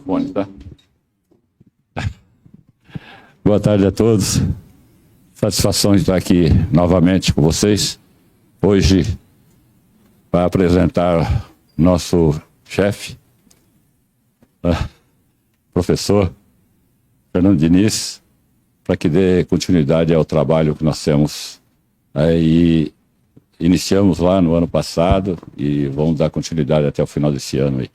microfone, tá? Boa tarde a todos. Satisfação de estar aqui novamente com vocês. Hoje, para apresentar nosso chefe, professor Fernando Diniz, para que dê continuidade ao trabalho que nós temos. Aí, iniciamos lá no ano passado e vamos dar continuidade até o final desse ano aí.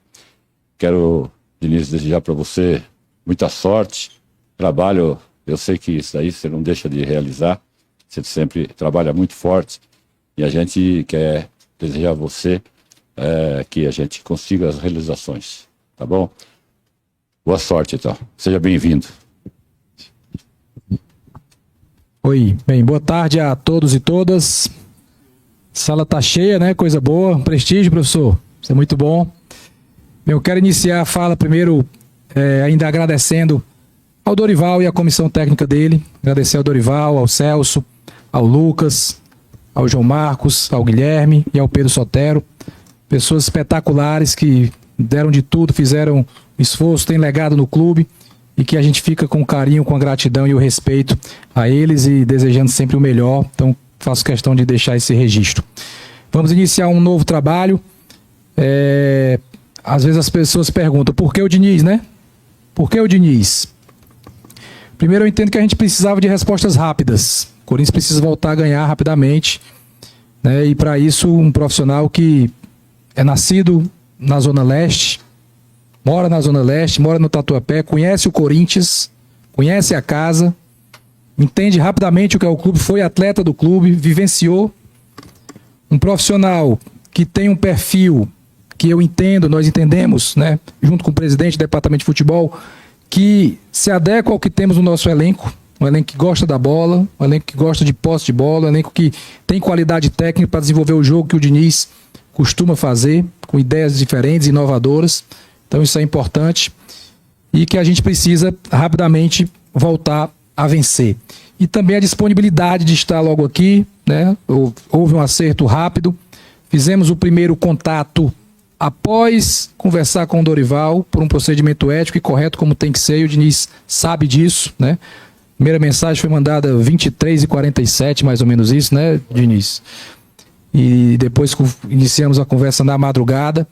Quero, Diniz, desejar para você muita sorte, trabalho. Eu sei que isso aí você não deixa de realizar, você sempre trabalha muito forte e a gente quer desejar a você que a gente consiga as realizações, tá bom? Boa sorte, então. Seja bem-vindo. Oi, bem, boa tarde a todos e todas. Sala tá cheia, né? Coisa boa, prestígio, professor. Isso é muito bom. Bem, eu quero iniciar a fala primeiro ainda agradecendo ao Dorival e à comissão técnica dele. Agradecer ao Dorival, ao Celso, ao Lucas, ao João Marcos, ao Guilherme e ao Pedro Sotero. Pessoas espetaculares que deram de tudo, fizeram esforço, têm legado no clube e que a gente fica com carinho, com a gratidão e o respeito a eles e desejando sempre o melhor. Então, faço questão de deixar esse registro. Vamos iniciar um novo trabalho. Às vezes as pessoas perguntam, por que o Diniz, né? Por que o Diniz? Primeiro, eu entendo que a gente precisava de respostas rápidas. O Corinthians precisa voltar a ganhar rapidamente, né? E para isso, um profissional que é nascido na Zona Leste, mora na Zona Leste, mora no Tatuapé, conhece o Corinthians, conhece a casa, entende rapidamente o que é o clube, foi atleta do clube, vivenciou. Um profissional que tem um perfil que eu entendo, nós entendemos, né, junto com o presidente do departamento de futebol, que se adequa ao que temos no nosso elenco, um elenco que gosta da bola, um elenco que gosta de posse de bola, um elenco que tem qualidade técnica para desenvolver o jogo que o Diniz costuma fazer, com ideias diferentes, inovadoras. Então isso é importante e que a gente precisa rapidamente voltar a vencer. E também a disponibilidade de estar logo aqui, né? Houve um acerto rápido, fizemos o primeiro contato após conversar com o Dorival por um procedimento ético e correto como tem que ser, e o Diniz sabe disso, né? A primeira mensagem foi mandada 23h47, mais ou menos isso, né, Diniz? E depois iniciamos a conversa na madrugada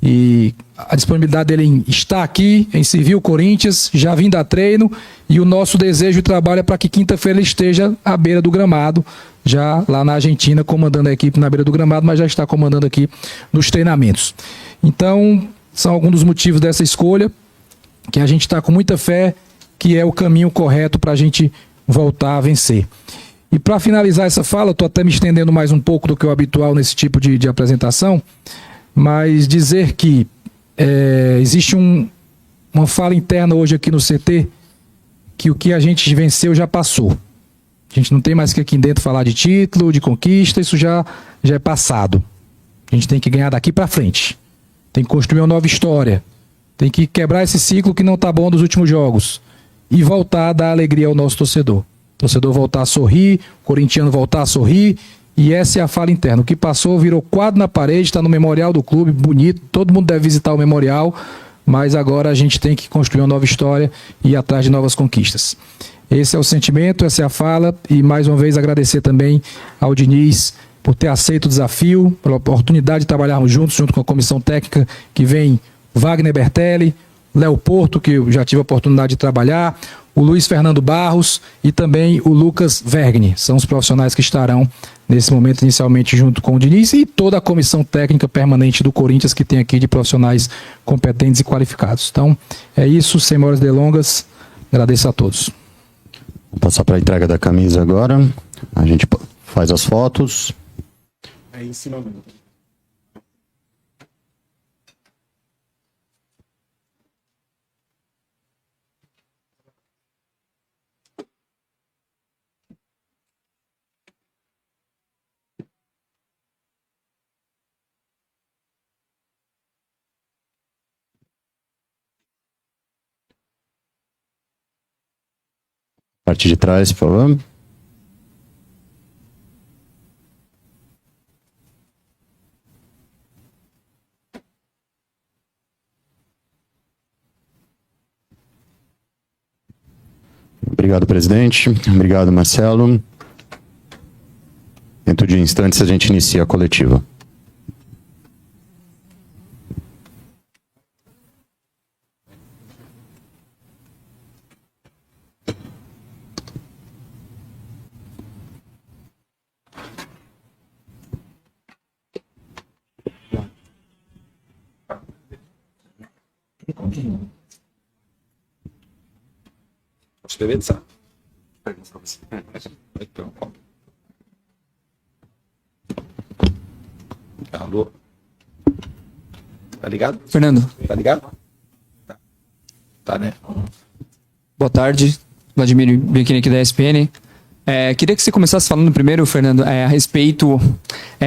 e a disponibilidade dele em estar aqui, em servir o Corinthians, já vindo a treino, e o nosso desejo e trabalho é para que quinta-feira ele esteja à beira do gramado, já lá na Argentina, comandando a equipe na beira do gramado, mas já está comandando aqui nos treinamentos. Então, são alguns dos motivos dessa escolha, que a gente está com muita fé, que é o caminho correto para a gente voltar a vencer. E para finalizar essa fala, estou até me estendendo mais um pouco do que o habitual nesse tipo de apresentação, mas dizer que existe uma fala interna hoje aqui no CT, que o que a gente venceu já passou. A gente não tem mais que aqui dentro falar de título, de conquista, isso já é passado. A gente tem que ganhar daqui para frente. Tem que construir uma nova história. Tem que quebrar esse ciclo que não está bom dos últimos jogos. E voltar a dar alegria ao nosso torcedor. O torcedor voltar a sorrir, o corintiano voltar a sorrir, e essa é a fala interna. O que passou virou quadro na parede, está no memorial do clube, bonito, todo mundo deve visitar o memorial, mas agora a gente tem que construir uma nova história e ir atrás de novas conquistas. Esse é o sentimento, essa é a fala, e mais uma vez agradecer também ao Diniz por ter aceito o desafio, pela oportunidade de trabalharmos juntos, junto com a comissão técnica que vem Wagner Bertelli, Léo Porto, que eu já tive a oportunidade de trabalhar, o Luiz Fernando Barros e também o Lucas Vergne. São os profissionais que estarão nesse momento inicialmente junto com o Diniz e toda a comissão técnica permanente do Corinthians que tem aqui de profissionais competentes e qualificados. Então, é isso, sem maiores delongas, agradeço a todos. Vou passar para a entrega da camisa agora. A gente faz as fotos. É em cima mesmo. Parte de trás, por favor. Obrigado, presidente. Obrigado, Marcelo. Dentro de instantes a gente inicia a coletiva. Escrever, alô? Tá ligado? Fernando, Tá ligado? Tá, né? boa tarde. Vladimir Bianchini aqui da ESPN. Queria que você começasse falando primeiro, Fernando, a respeito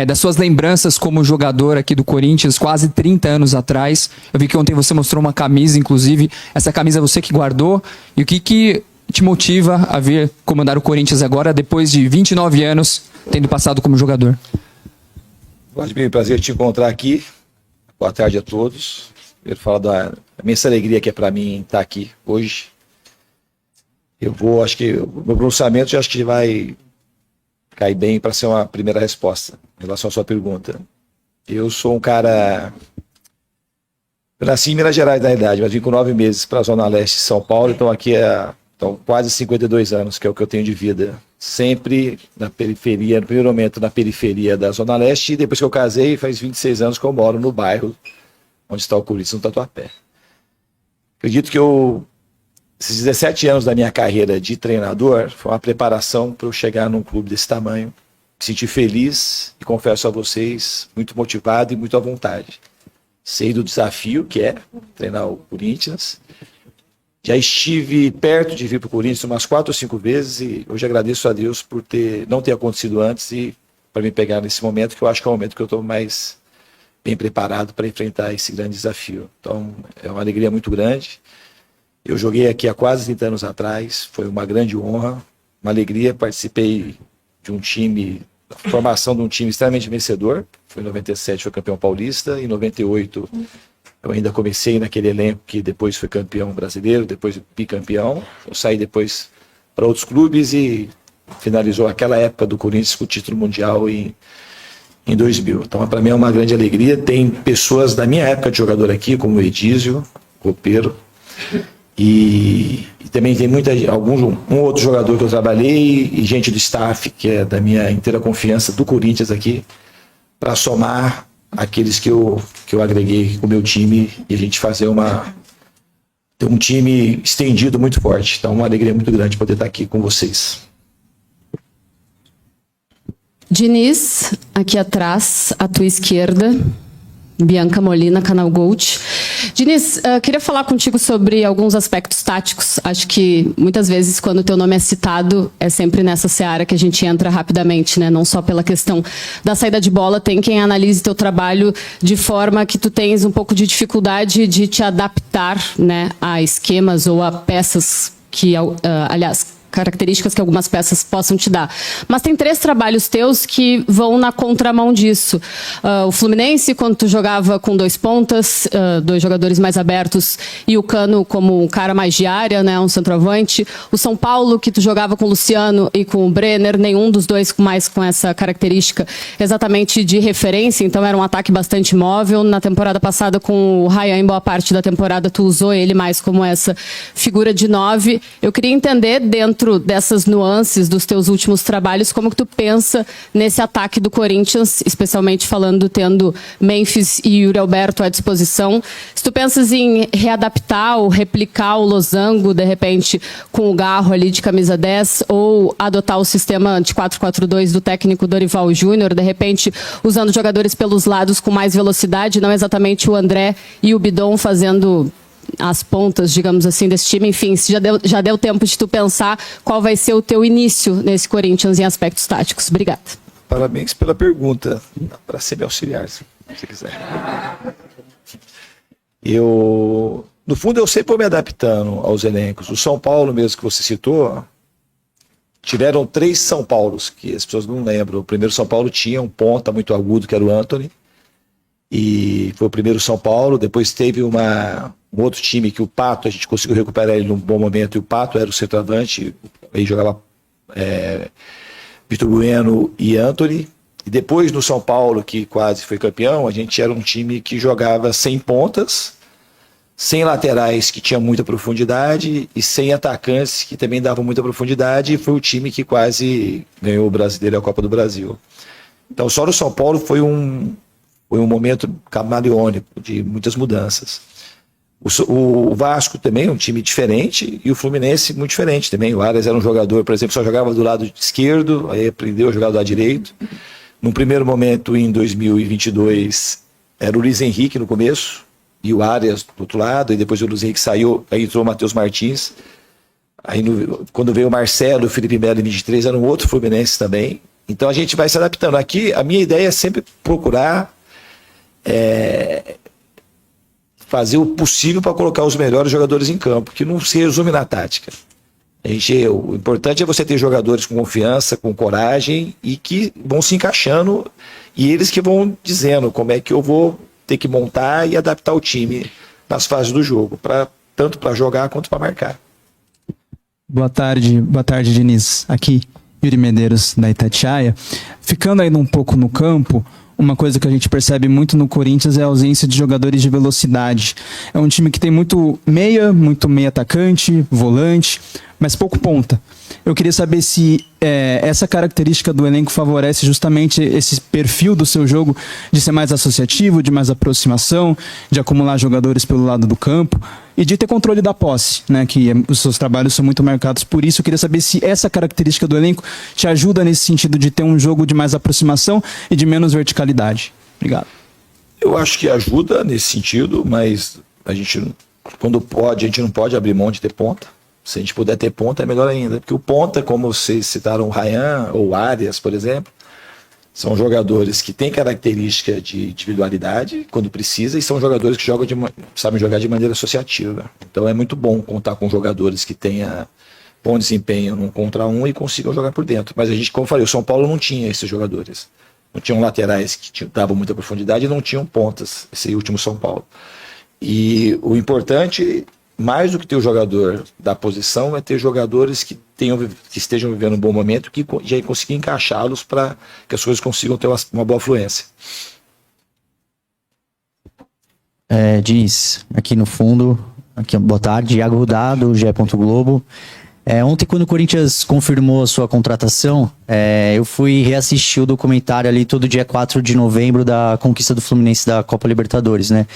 das suas lembranças como jogador aqui do Corinthians, quase 30 anos atrás. Eu vi que ontem você mostrou uma camisa, inclusive. Essa camisa você que guardou. E o que te motiva a vir comandar o Corinthians agora, depois de 29 anos, tendo passado como jogador? Vladimir, prazer te encontrar aqui. Boa tarde a todos. Quero falar da imensa alegria que é para mim estar aqui hoje. Acho que o meu pronunciamento já acho que vai cair bem para ser uma primeira resposta em relação à sua pergunta. Eu sou um cara... Eu nasci em Minas Gerais, na verdade, mas vim com 9 meses para a Zona Leste de São Paulo, então aqui então, quase 52 anos, que é o que eu tenho de vida. Sempre na periferia, no primeiro momento na periferia da Zona Leste, e depois que eu casei, faz 26 anos que eu moro no bairro onde está o Corinthians, no Tatuapé. Acredito que esses 17 anos da minha carreira de treinador foi uma preparação para eu chegar num clube desse tamanho, me sentir feliz e, confesso a vocês, muito motivado e muito à vontade. Sei do desafio que é treinar o Corinthians. Já estive perto de vir para o Corinthians umas 4 ou 5 vezes e hoje agradeço a Deus por não ter acontecido antes e para me pegar nesse momento, que eu acho que é o momento que eu estou mais bem preparado para enfrentar esse grande desafio. Então, é uma alegria muito grande. Eu joguei aqui há quase 30 anos atrás, foi uma grande honra, uma alegria. Participei de um time, da formação de um time extremamente vencedor. Foi em 97, foi campeão paulista. Em 98, eu ainda comecei naquele elenco que depois foi campeão brasileiro, depois bicampeão. Eu saí depois para outros clubes e finalizou aquela época do Corinthians com o título mundial em 2000. Então, para mim é uma grande alegria. Tem pessoas da minha época de jogador aqui, como o Edísio, Copeiro, e também tem um outro jogador que eu trabalhei e gente do staff que é da minha inteira confiança do Corinthians aqui, para somar aqueles que eu agreguei com o meu time e a gente fazer ter um time estendido muito forte. Então, uma alegria muito grande poder estar aqui com vocês. Diniz, aqui atrás, à tua esquerda, Bianca Molina, Canal Gold. Diniz, queria falar contigo sobre alguns aspectos táticos. Acho que muitas vezes quando o teu nome é citado, é sempre nessa seara que a gente entra rapidamente, né? Não só pela questão da saída de bola, tem quem analise teu trabalho de forma que tu tens um pouco de dificuldade de te adaptar, né, a esquemas ou a peças que, aliás, características que algumas peças possam te dar. Mas tem 3 trabalhos teus que vão na contramão disso. O Fluminense, quando tu jogava com 2 pontas, 2 jogadores mais abertos, e o Cano como um cara mais de área, né, um centroavante. O São Paulo, que tu jogava com o Luciano e com o Brenner, nenhum dos dois mais com essa característica exatamente de referência, então era um ataque bastante móvel. Na temporada passada, com o Ryan, em boa parte da temporada, tu usou ele mais como essa figura de 9. Eu queria entender, dentro dessas nuances dos teus últimos trabalhos, como que tu pensa nesse ataque do Corinthians, especialmente tendo Memphis e Yuri Alberto à disposição. Se tu pensas em readaptar ou replicar o losango, de repente, com o Garro ali de camisa 10, ou adotar o sistema de 4-4-2 do técnico Dorival Júnior, de repente, usando jogadores pelos lados com mais velocidade, não exatamente o André e o Bidon fazendo as pontas, digamos assim, desse time. Enfim, se já deu tempo de tu pensar qual vai ser o teu início nesse Corinthians em aspectos táticos. Obrigada. Parabéns pela pergunta, para ser meu auxiliar, se você quiser. No fundo, eu sempre vou me adaptando aos elencos. O São Paulo mesmo que você citou, tiveram 3 São Paulos, que as pessoas não lembram. O primeiro São Paulo tinha um ponta muito agudo, que era o Antony, e foi o primeiro São Paulo. Depois teve um outro time que o Pato, a gente conseguiu recuperar ele num bom momento, e o Pato era o centroavante, aí jogava Vitor Bueno e Antony. E depois no São Paulo, que quase foi campeão, a gente era um time que jogava sem pontas, sem laterais que tinha muita profundidade e sem atacantes que também davam muita profundidade, e foi o time que quase ganhou o Brasileiro e a Copa do Brasil. Então só no São Paulo foi um momento camaleônico de muitas mudanças. O Vasco também é um time diferente, e o Fluminense muito diferente também. O Arias era um jogador, por exemplo, só jogava do lado esquerdo, aí aprendeu a jogar do lado direito. Num primeiro momento, em 2022, era o Luiz Henrique no começo, e o Arias do outro lado, e depois o Luiz Henrique saiu, aí entrou o Matheus Martins. Aí quando veio o Marcelo, o Felipe Melo em 23, era um outro Fluminense também. Então a gente vai se adaptando. Aqui a minha ideia é sempre procurar fazer o possível para colocar os melhores jogadores em campo, que não se resume na tática. O importante é você ter jogadores com confiança, com coragem, e que vão se encaixando, e eles que vão dizendo como é que eu vou ter que montar e adaptar o time nas fases do jogo, tanto para jogar quanto para marcar. Boa tarde, Diniz. Aqui, Yuri Medeiros, da Itatiaia. Ficando ainda um pouco no campo, uma coisa que a gente percebe muito no Corinthians é a ausência de jogadores de velocidade. É um time que tem muito meia atacante, volante, mas pouco ponta. Eu queria saber se essa característica do elenco favorece justamente esse perfil do seu jogo de ser mais associativo, de mais aproximação, de acumular jogadores pelo lado do campo e de ter controle da posse, né? Que os seus trabalhos são muito marcados por isso. Eu queria saber se essa característica do elenco te ajuda nesse sentido de ter um jogo de mais aproximação e de menos verticalidade. Obrigado. Eu acho que ajuda nesse sentido, mas a gente, quando pode, a gente não pode abrir mão de ter ponta. Se a gente puder ter ponta, é melhor ainda. Porque o ponta, como vocês citaram, o Ryan ou o Arias, por exemplo, são jogadores que têm característica de individualidade quando precisa, e são jogadores que sabem jogar de maneira associativa. Então é muito bom contar com jogadores que tenham bom desempenho num contra um e consigam jogar por dentro. Mas a gente, como eu falei, o São Paulo não tinha esses jogadores. Não tinham laterais que davam muita profundidade e não tinham pontas, esse último São Paulo. E o importante, mais do que ter o jogador da posição, é ter jogadores que estejam vivendo um bom momento, que já conseguir encaixá-los para que as coisas consigam ter uma boa fluência. Diniz, aqui no fundo, boa tarde, Iago Rudá, do GE. Globo. Ontem, quando o Corinthians confirmou a sua contratação, eu fui reassistir o documentário ali todo dia 4 de novembro da conquista do Fluminense da Copa Libertadores, né?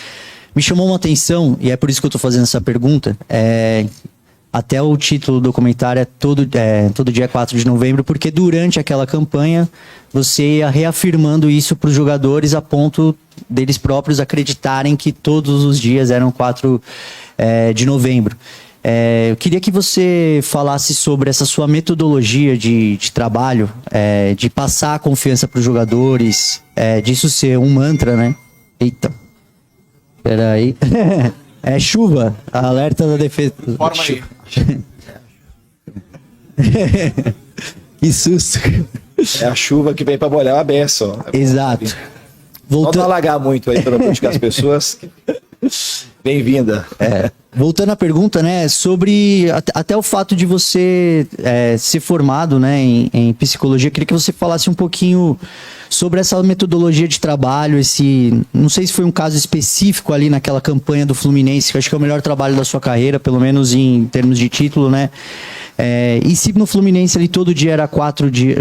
Me chamou uma atenção, e é por isso que eu tô fazendo essa pergunta, até o título do documentário é todo dia 4 de novembro, porque durante aquela campanha você ia reafirmando isso para os jogadores a ponto deles próprios acreditarem que todos os dias eram 4 de novembro. Eu queria que você falasse sobre essa sua metodologia de trabalho, de passar a confiança para os jogadores, disso ser um mantra, né? Eita. Peraí. É chuva. Alerta da defesa. Forma aí. Que susto. É a chuva que vem para molhar a benção. Exato. Não alagar muito aí, pelo menos, que as pessoas... Bem-vinda. Voltando à pergunta, né, sobre até o fato de você ser formado, né, em psicologia, queria que você falasse um pouquinho sobre essa metodologia de trabalho, não sei se foi um caso específico ali naquela campanha do Fluminense, que eu acho que é o melhor trabalho da sua carreira, pelo menos em termos de título, né, e se no Fluminense ali todo dia era 4 de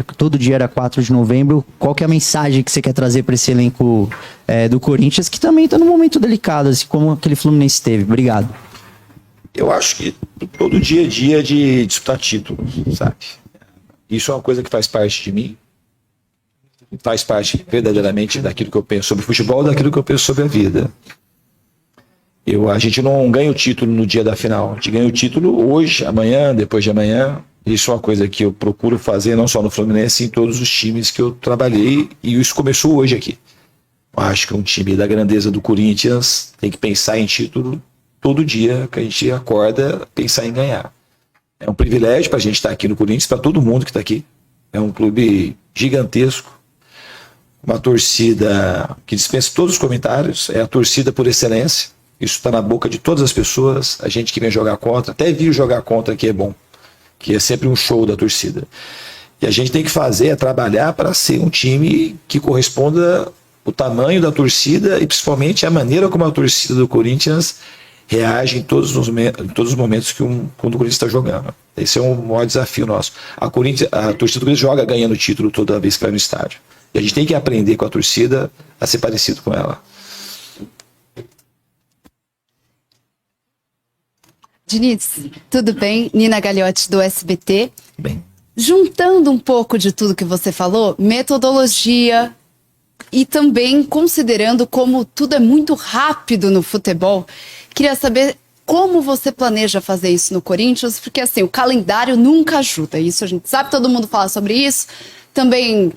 novembro, qual que é a mensagem que você quer trazer para esse elenco do Corinthians, que também está num momento delicado, assim como aquele Fluminense teve? Obrigado. Eu acho que todo dia é dia de disputar título, sabe? Isso é uma coisa que faz parte de mim, faz parte verdadeiramente daquilo que eu penso sobre futebol, daquilo que eu penso sobre a vida. A gente não ganha o título no dia da final, a gente ganha o título hoje, amanhã, depois de amanhã. Isso é uma coisa que eu procuro fazer não só no Fluminense, em todos os times que eu trabalhei, e isso começou hoje aqui. Eu acho que um time da grandeza do Corinthians tem que pensar em título todo dia que a gente acorda, pensar em ganhar. É um privilégio para a gente estar aqui no Corinthians, para todo mundo que está aqui. É um clube gigantesco, uma torcida que dispensa todos os comentários, é a torcida por excelência. Isso está na boca de todas as pessoas. A gente que vem jogar contra, até vir jogar contra que é bom, que é sempre um show da torcida. E a gente tem que fazer, é trabalhar para ser um time que corresponda o tamanho da torcida e principalmente a maneira como a torcida do Corinthians reage em todos os momentos quando o Corinthians está jogando. Esse é o maior desafio nosso. A torcida do Corinthians joga ganhando título toda vez que vai no estádio. E a gente tem que aprender com a torcida a ser parecido com ela. Diniz, tudo bem? Nina Gagliotti do SBT. Bem. Juntando um pouco de tudo que você falou, metodologia e também considerando como tudo é muito rápido no futebol, queria saber como você planeja fazer isso no Corinthians, porque assim, o calendário nunca ajuda, isso a gente sabe, todo mundo fala sobre isso. Também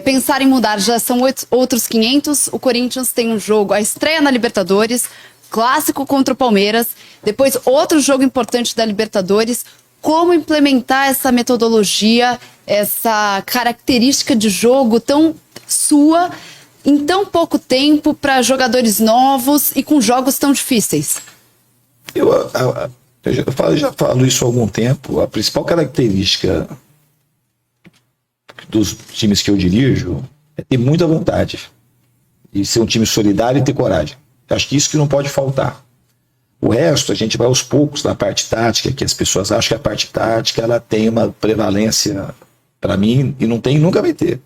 pensar em mudar já são outros 500, o Corinthians tem um jogo, a estreia na Libertadores, clássico contra o Palmeiras, depois outro jogo importante da Libertadores. Como implementar essa metodologia, essa característica de jogo tão sua em tão pouco tempo para jogadores novos e com jogos tão difíceis? Eu já falo isso há algum tempo. A principal característica dos times que eu dirijo é ter muita vontade e ser um time solidário e ter coragem. Eu acho que isso que não pode faltar. O resto, a gente vai aos poucos na parte tática, que as pessoas acham que a parte tática ela tem uma prevalência para mim e não tem, nunca vai ter.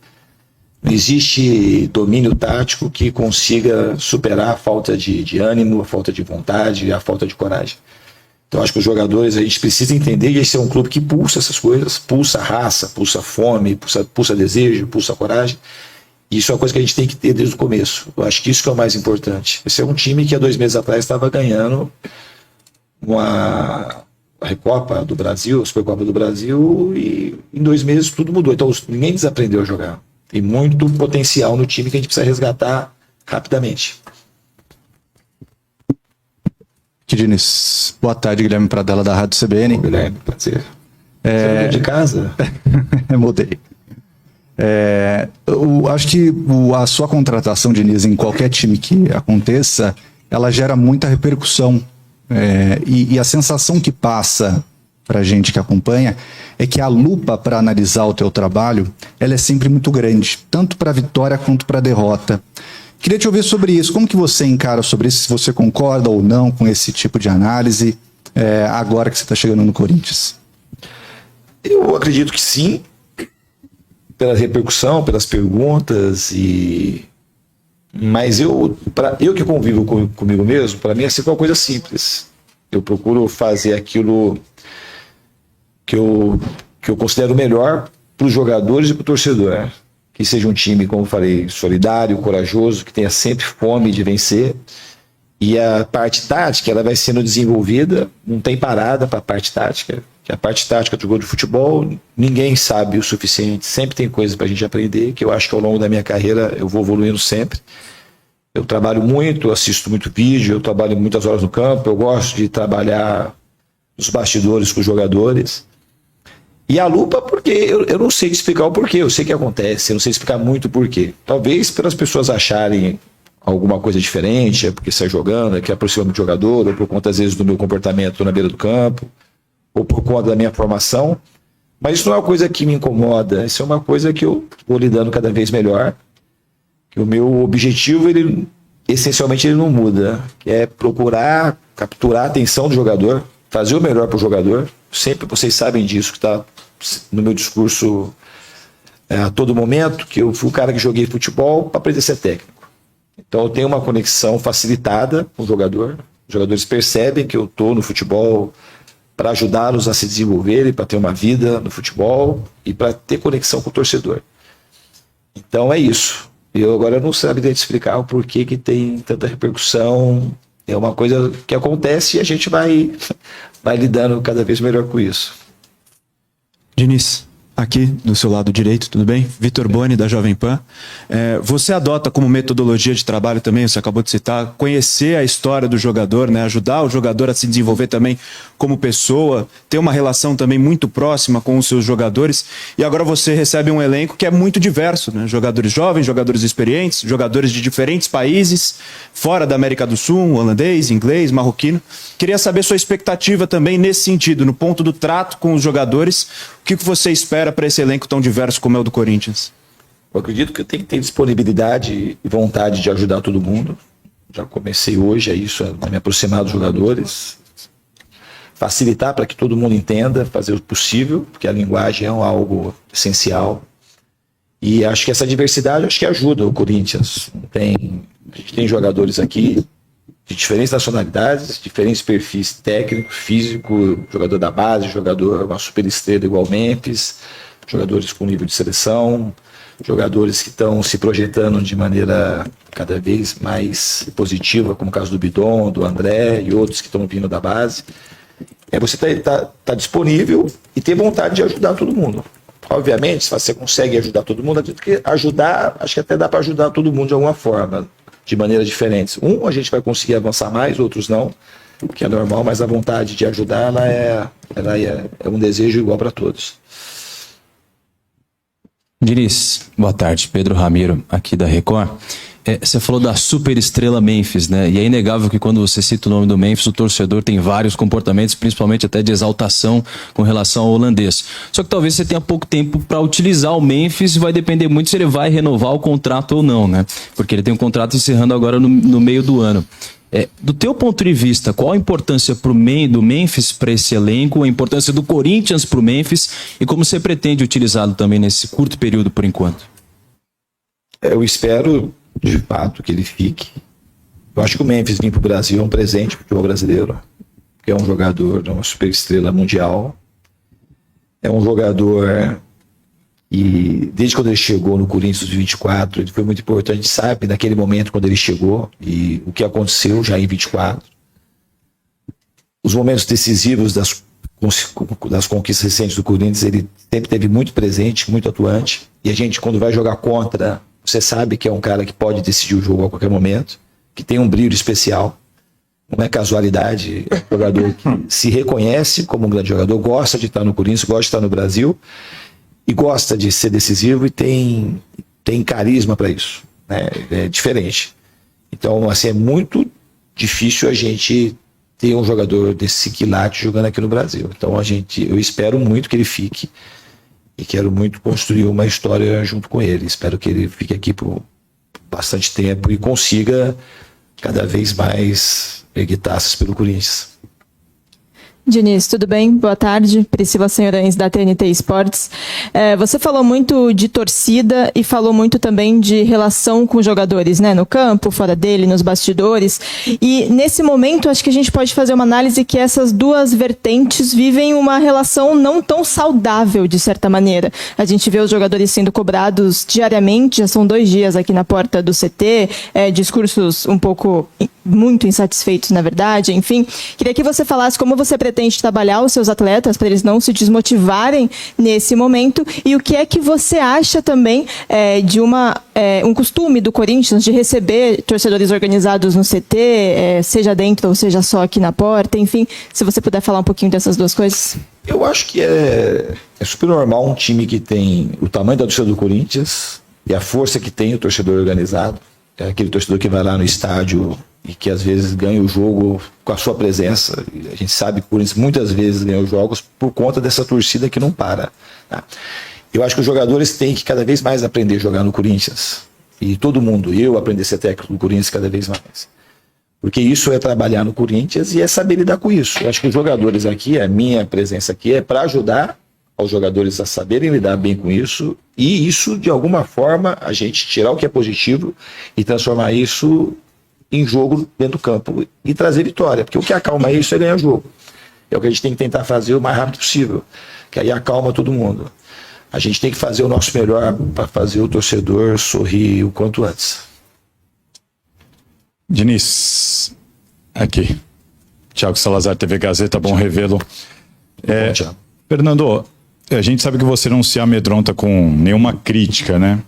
Não existe domínio tático que consiga superar a falta de ânimo, a falta de vontade, a falta de coragem. Então, acho que os jogadores, a gente precisa entender que esse é um clube que pulsa essas coisas, pulsa raça, pulsa fome, pulsa desejo, pulsa coragem. Isso é uma coisa que a gente tem que ter desde o começo. Eu acho que isso que é o mais importante. Esse é um time que há 2 meses atrás estava ganhando a Recopa do Brasil, a Supercopa do Brasil, e em 2 meses tudo mudou. Então ninguém desaprendeu a jogar. Tem muito potencial no time que a gente precisa resgatar rapidamente. Diniz, boa tarde, Guilherme Pradella da Rádio CBN. Guilherme, prazer. Você mudou de casa? Mudei. Eu acho que a sua contratação, Diniz, em qualquer time que aconteça, ela gera muita repercussão. E a sensação que passa para a gente que acompanha é que a lupa para analisar o teu trabalho, ela é sempre muito grande, tanto para a vitória quanto para a derrota. Queria te ouvir sobre isso. Como que você encara sobre isso? Se você concorda ou não com esse tipo de análise, agora que você está chegando no Corinthians? Eu acredito que sim, pela repercussão, pelas perguntas, mas eu que convivo comigo mesmo, para mim é sempre uma coisa simples. Eu procuro fazer aquilo que eu considero melhor para os jogadores e para o torcedor. Que seja um time, como eu falei, solidário, corajoso, que tenha sempre fome de vencer. E a parte tática, ela vai sendo desenvolvida, não tem parada para a parte tática. Que a parte tática do jogo de futebol, ninguém sabe o suficiente, sempre tem coisa para a gente aprender, que eu acho que ao longo da minha carreira eu vou evoluindo sempre. Eu trabalho muito, assisto muito vídeo, eu trabalho muitas horas no campo, eu gosto de trabalhar nos bastidores com os jogadores. E a lupa, porque eu não sei te explicar o porquê, eu sei que acontece, eu não sei explicar muito o porquê. Talvez pelas pessoas acharem alguma coisa diferente, é porque sai jogando, é que aproxima muito jogador, ou por conta, às vezes, do meu comportamento na beira do campo, ou por conta da minha formação. Mas isso não é uma coisa que me incomoda, isso é uma coisa que eu vou lidando cada vez melhor. Que o meu objetivo, essencialmente, ele não muda, que é procurar capturar a atenção do jogador, fazer o melhor para o jogador. Sempre vocês sabem disso, que está no meu discurso a todo momento, que eu fui o cara que joguei futebol para aprender a ser técnico. Então eu tenho uma conexão facilitada com o jogador. Os jogadores percebem que eu estou no futebol para ajudá-los a se desenvolverem, para ter uma vida no futebol e para ter conexão com o torcedor. Então é isso. Eu agora não saberia te explicar o porquê que tem tanta repercussão. É uma coisa que acontece e a gente vai lidando cada vez melhor com isso. Diniz, aqui do seu lado direito, tudo bem? Vitor Boni, da Jovem Pan. Você adota como metodologia de trabalho também, você acabou de citar, conhecer a história do jogador, né? Ajudar o jogador a se desenvolver também como pessoa, ter uma relação também muito próxima com os seus jogadores. E agora você recebe um elenco que é muito diverso, né? Jogadores jovens, jogadores experientes, jogadores de diferentes países, fora da América do Sul, holandês, inglês, marroquino. Queria saber sua expectativa também nesse sentido, no ponto do trato com os jogadores. O que você espera para esse elenco tão diverso como é o do Corinthians? Eu acredito que tem que ter disponibilidade e vontade de ajudar todo mundo. Já comecei hoje a isso, a me aproximar dos jogadores, facilitar para que todo mundo entenda, fazer o possível, porque a linguagem é algo essencial. E acho que essa diversidade acho que ajuda o Corinthians. A gente tem jogadores aqui de diferentes nacionalidades, diferentes perfis técnico, físico, jogador da base, jogador uma superestrela igual Memphis, jogadores com nível de seleção, jogadores que estão se projetando de maneira cada vez mais positiva, como o caso do Bidon, do André e outros que estão vindo da base. Você tá disponível e ter vontade de ajudar todo mundo. Obviamente, se você consegue ajudar todo mundo, acredito que ajudar, acho que até dá para ajudar todo mundo de alguma forma, de maneiras diferentes. A gente vai conseguir avançar mais, outros não, que é normal, mas a vontade de ajudar, ela é um desejo igual para todos. Diniz, boa tarde. Pedro Ramiro, aqui da Record. Você falou da superestrela Memphis, né? E é inegável que quando você cita o nome do Memphis, o torcedor tem vários comportamentos, principalmente até de exaltação com relação ao holandês. Só que talvez você tenha pouco tempo para utilizar o Memphis, vai depender muito se ele vai renovar o contrato ou não, né? Porque ele tem um contrato encerrando agora no meio do ano. Do teu ponto de vista, qual a importância do Memphis para esse elenco, a importância do Corinthians para o Memphis e como você pretende utilizá-lo também nesse curto período por enquanto? Eu espero, de fato, que ele fique. Eu acho que o Memphis vir para o Brasil é um presente para o futebol brasileiro, porque é um jogador, uma superestrela mundial. É um jogador e desde quando ele chegou no Corinthians 24, ele foi muito importante. A gente sabe naquele momento quando ele chegou e o que aconteceu já em 24. Os momentos decisivos das conquistas recentes do Corinthians, ele sempre teve muito presente, muito atuante. E a gente, quando vai jogar contra, você sabe que é um cara que pode decidir o jogo a qualquer momento, que tem um brilho especial. Não é casualidade, é um jogador que se reconhece como um grande jogador, gosta de estar no Corinthians, gosta de estar no Brasil e gosta de ser decisivo e tem carisma para isso, né? É diferente. Então, assim, é muito difícil a gente ter um jogador desse quilate jogando aqui no Brasil. Então, eu espero muito que ele fique e quero muito construir uma história junto com ele. Espero que ele fique aqui por bastante tempo e consiga cada vez mais erguer taças pelo Corinthians. Diniz, tudo bem? Boa tarde. Priscila Senhorães, da TNT Esportes. Você falou muito de torcida e falou muito também de relação com jogadores, né? No campo, fora dele, nos bastidores. E nesse momento, acho que a gente pode fazer uma análise que essas duas vertentes vivem uma relação não tão saudável, de certa maneira. A gente vê os jogadores sendo cobrados diariamente, já são 2 dias aqui na porta do CT, discursos muito insatisfeitos, na verdade, enfim. Queria que você falasse como você pretende trabalhar os seus atletas para eles não se desmotivarem nesse momento e o que é que você acha também de um costume do Corinthians de receber torcedores organizados no CT, seja dentro ou seja só aqui na porta, enfim, se você puder falar um pouquinho dessas duas coisas. Eu acho que é super normal um time que tem o tamanho da torcida do Corinthians e a força que tem o torcedor organizado, é aquele torcedor que vai lá no estádio e que às vezes ganha o jogo com a sua presença. A gente sabe que o Corinthians muitas vezes ganha os jogos por conta dessa torcida que não para. Tá? Eu acho que os jogadores têm que cada vez mais aprender a jogar no Corinthians. E todo mundo, eu aprender a ser técnico do Corinthians cada vez mais. Porque isso é trabalhar no Corinthians e é saber lidar com isso. Eu acho que os jogadores aqui, a minha presença aqui é para ajudar aos jogadores a saberem lidar bem com isso e isso, de alguma forma, a gente tirar o que é positivo e transformar isso em jogo dentro do campo e trazer vitória, porque o que acalma isso é ganhar jogo. É o que a gente tem que tentar fazer o mais rápido possível, que aí acalma todo mundo. A gente tem que fazer o nosso melhor para fazer o torcedor sorrir o quanto antes. Diniz, aqui. Thiago Salazar, TV Gazeta, bom revê-lo. Bom, Thiago. Fernando, a gente sabe que você não se amedronta com nenhuma crítica, né?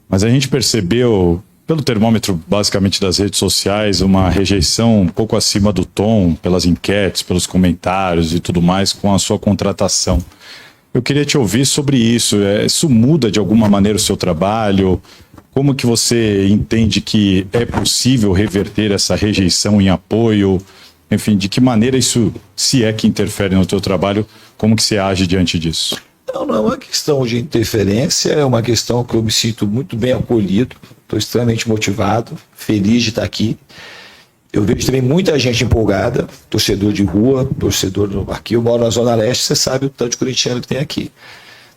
Mas a gente percebeu, pelo termômetro basicamente das redes sociais, uma rejeição um pouco acima do tom, pelas enquetes, pelos comentários e tudo mais, com a sua contratação. Eu queria te ouvir sobre isso. Isso muda de alguma maneira o seu trabalho? Como que você entende que é possível reverter essa rejeição em apoio? Enfim, de que maneira isso, se é que interfere no teu trabalho, como que você age diante disso? Não é uma questão de interferência, é uma questão que eu me sinto muito bem acolhido, estou extremamente motivado, feliz de estar aqui. Eu vejo também muita gente empolgada, torcedor de rua, torcedor aqui, eu moro na Zona Leste, você sabe o tanto de corintiano que tem aqui.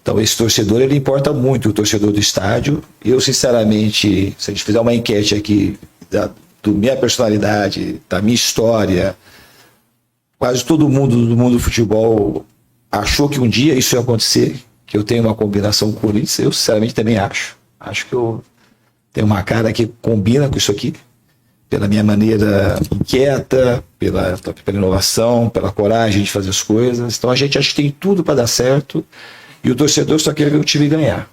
Então esse torcedor, ele importa muito, o torcedor do estádio. Eu, sinceramente, se a gente fizer uma enquete aqui da minha personalidade, da minha história, quase todo mundo do mundo do futebol achou que um dia isso ia acontecer, que eu tenho uma combinação com o Corinthians. Eu, sinceramente, também acho. Acho que eu tenho uma cara que combina com isso aqui, pela minha maneira inquieta, pela inovação, pela coragem de fazer as coisas. Então a gente acha que tem tudo para dar certo. E o torcedor só quer ver o time ganhar.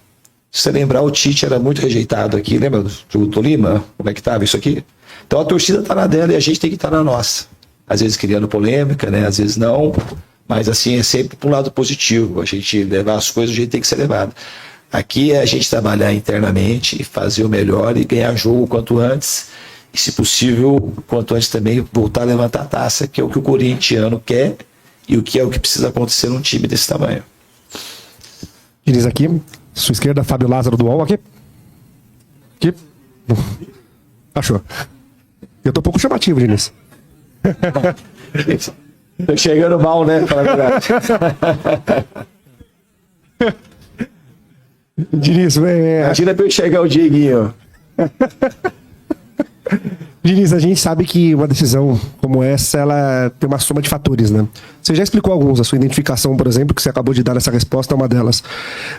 Se você lembrar, o Tite era muito rejeitado aqui. Lembra do jogo do Tolima? Como é que estava isso aqui? Então a torcida está na dela e a gente tem que estar na nossa. Às vezes criando polêmica, né? Às vezes não. Mas assim, é sempre para um lado positivo. A gente levar as coisas do jeito que tem que ser levado. Aqui é a gente trabalhar internamente, fazer o melhor e ganhar jogo o quanto antes. E, se possível, o quanto antes também voltar a levantar a taça, que é o que o corintiano quer e o que é o que precisa acontecer num time desse tamanho. Diniz aqui, sua esquerda, Fábio Lázaro do UOL, aqui. Aqui. Achou. Eu tô um pouco chamativo, Diniz. Tô chegando mal, né? Fala a verdade. Diniz, imagina pra eu chegar o Dieguinho. Diniz, a gente sabe que uma decisão como essa, ela tem uma soma de fatores, né? Você já explicou alguns, a sua identificação, por exemplo, que você acabou de dar nessa resposta é uma delas.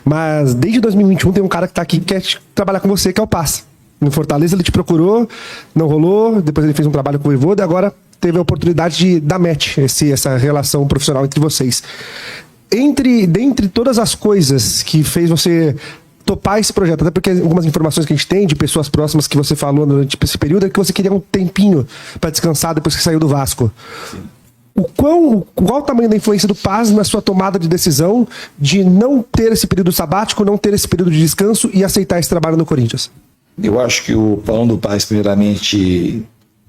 Mas desde 2021 tem um cara que tá aqui que quer trabalhar com você, que é o Paz. No Fortaleza ele te procurou, não rolou, depois ele fez um trabalho com o Voivoda e agora teve a oportunidade de dar match, essa relação profissional entre vocês. Dentre todas as coisas que fez você topar esse projeto, até porque algumas informações que a gente tem de pessoas próximas que você falou durante esse período é que você queria um tempinho para descansar depois que saiu do Vasco. Qual o tamanho da influência do Paz na sua tomada de decisão de não ter esse período sabático, não ter esse período de descanso e aceitar esse trabalho no Corinthians? Eu acho que, falando do Paz, primeiramente,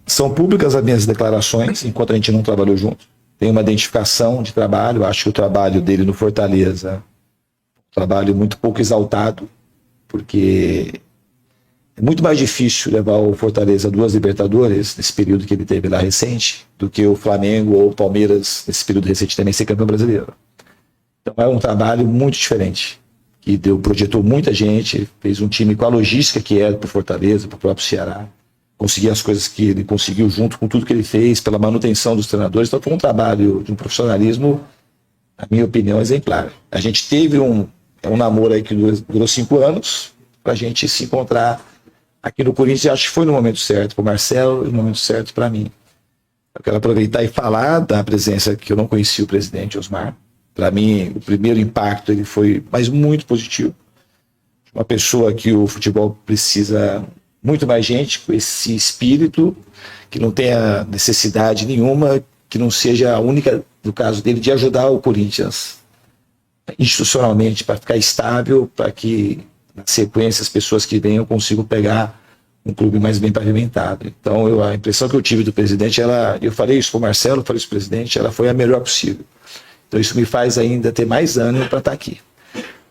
são públicas as minhas declarações, enquanto a gente não trabalhou junto. Tem uma identificação de trabalho, acho que o trabalho dele no Fortaleza trabalho muito pouco exaltado, porque é muito mais difícil levar o Fortaleza a 2 Libertadores, nesse período que ele teve lá recente, do que o Flamengo ou o Palmeiras, nesse período recente também, ser campeão brasileiro. Então é um trabalho muito diferente, que projetou muita gente, fez um time com a logística que era para o Fortaleza, para o próprio Ceará, conseguir as coisas que ele conseguiu junto com tudo que ele fez, pela manutenção dos treinadores. Então foi um trabalho de um profissionalismo, na minha opinião, exemplar. A gente teve um namoro aí que durou 5 anos, para a gente se encontrar aqui no Corinthians. Acho que foi no momento certo para o Marcelo e no momento certo para mim. Eu quero aproveitar e falar da presença, que eu não conhecia o presidente Osmar. Para mim, o primeiro impacto ele foi, mas muito positivo. Uma pessoa que o futebol precisa muito mais gente com esse espírito, que não tenha necessidade nenhuma, que não seja a única, no caso dele, de ajudar o Corinthians institucionalmente, para ficar estável, para que na sequência as pessoas que venham consigam pegar um clube mais bem pavimentado. Então a impressão que eu tive do presidente, eu falei isso para o Marcelo, falei isso para o presidente, ela foi a melhor possível. Então isso me faz ainda ter mais ânimo para estar aqui.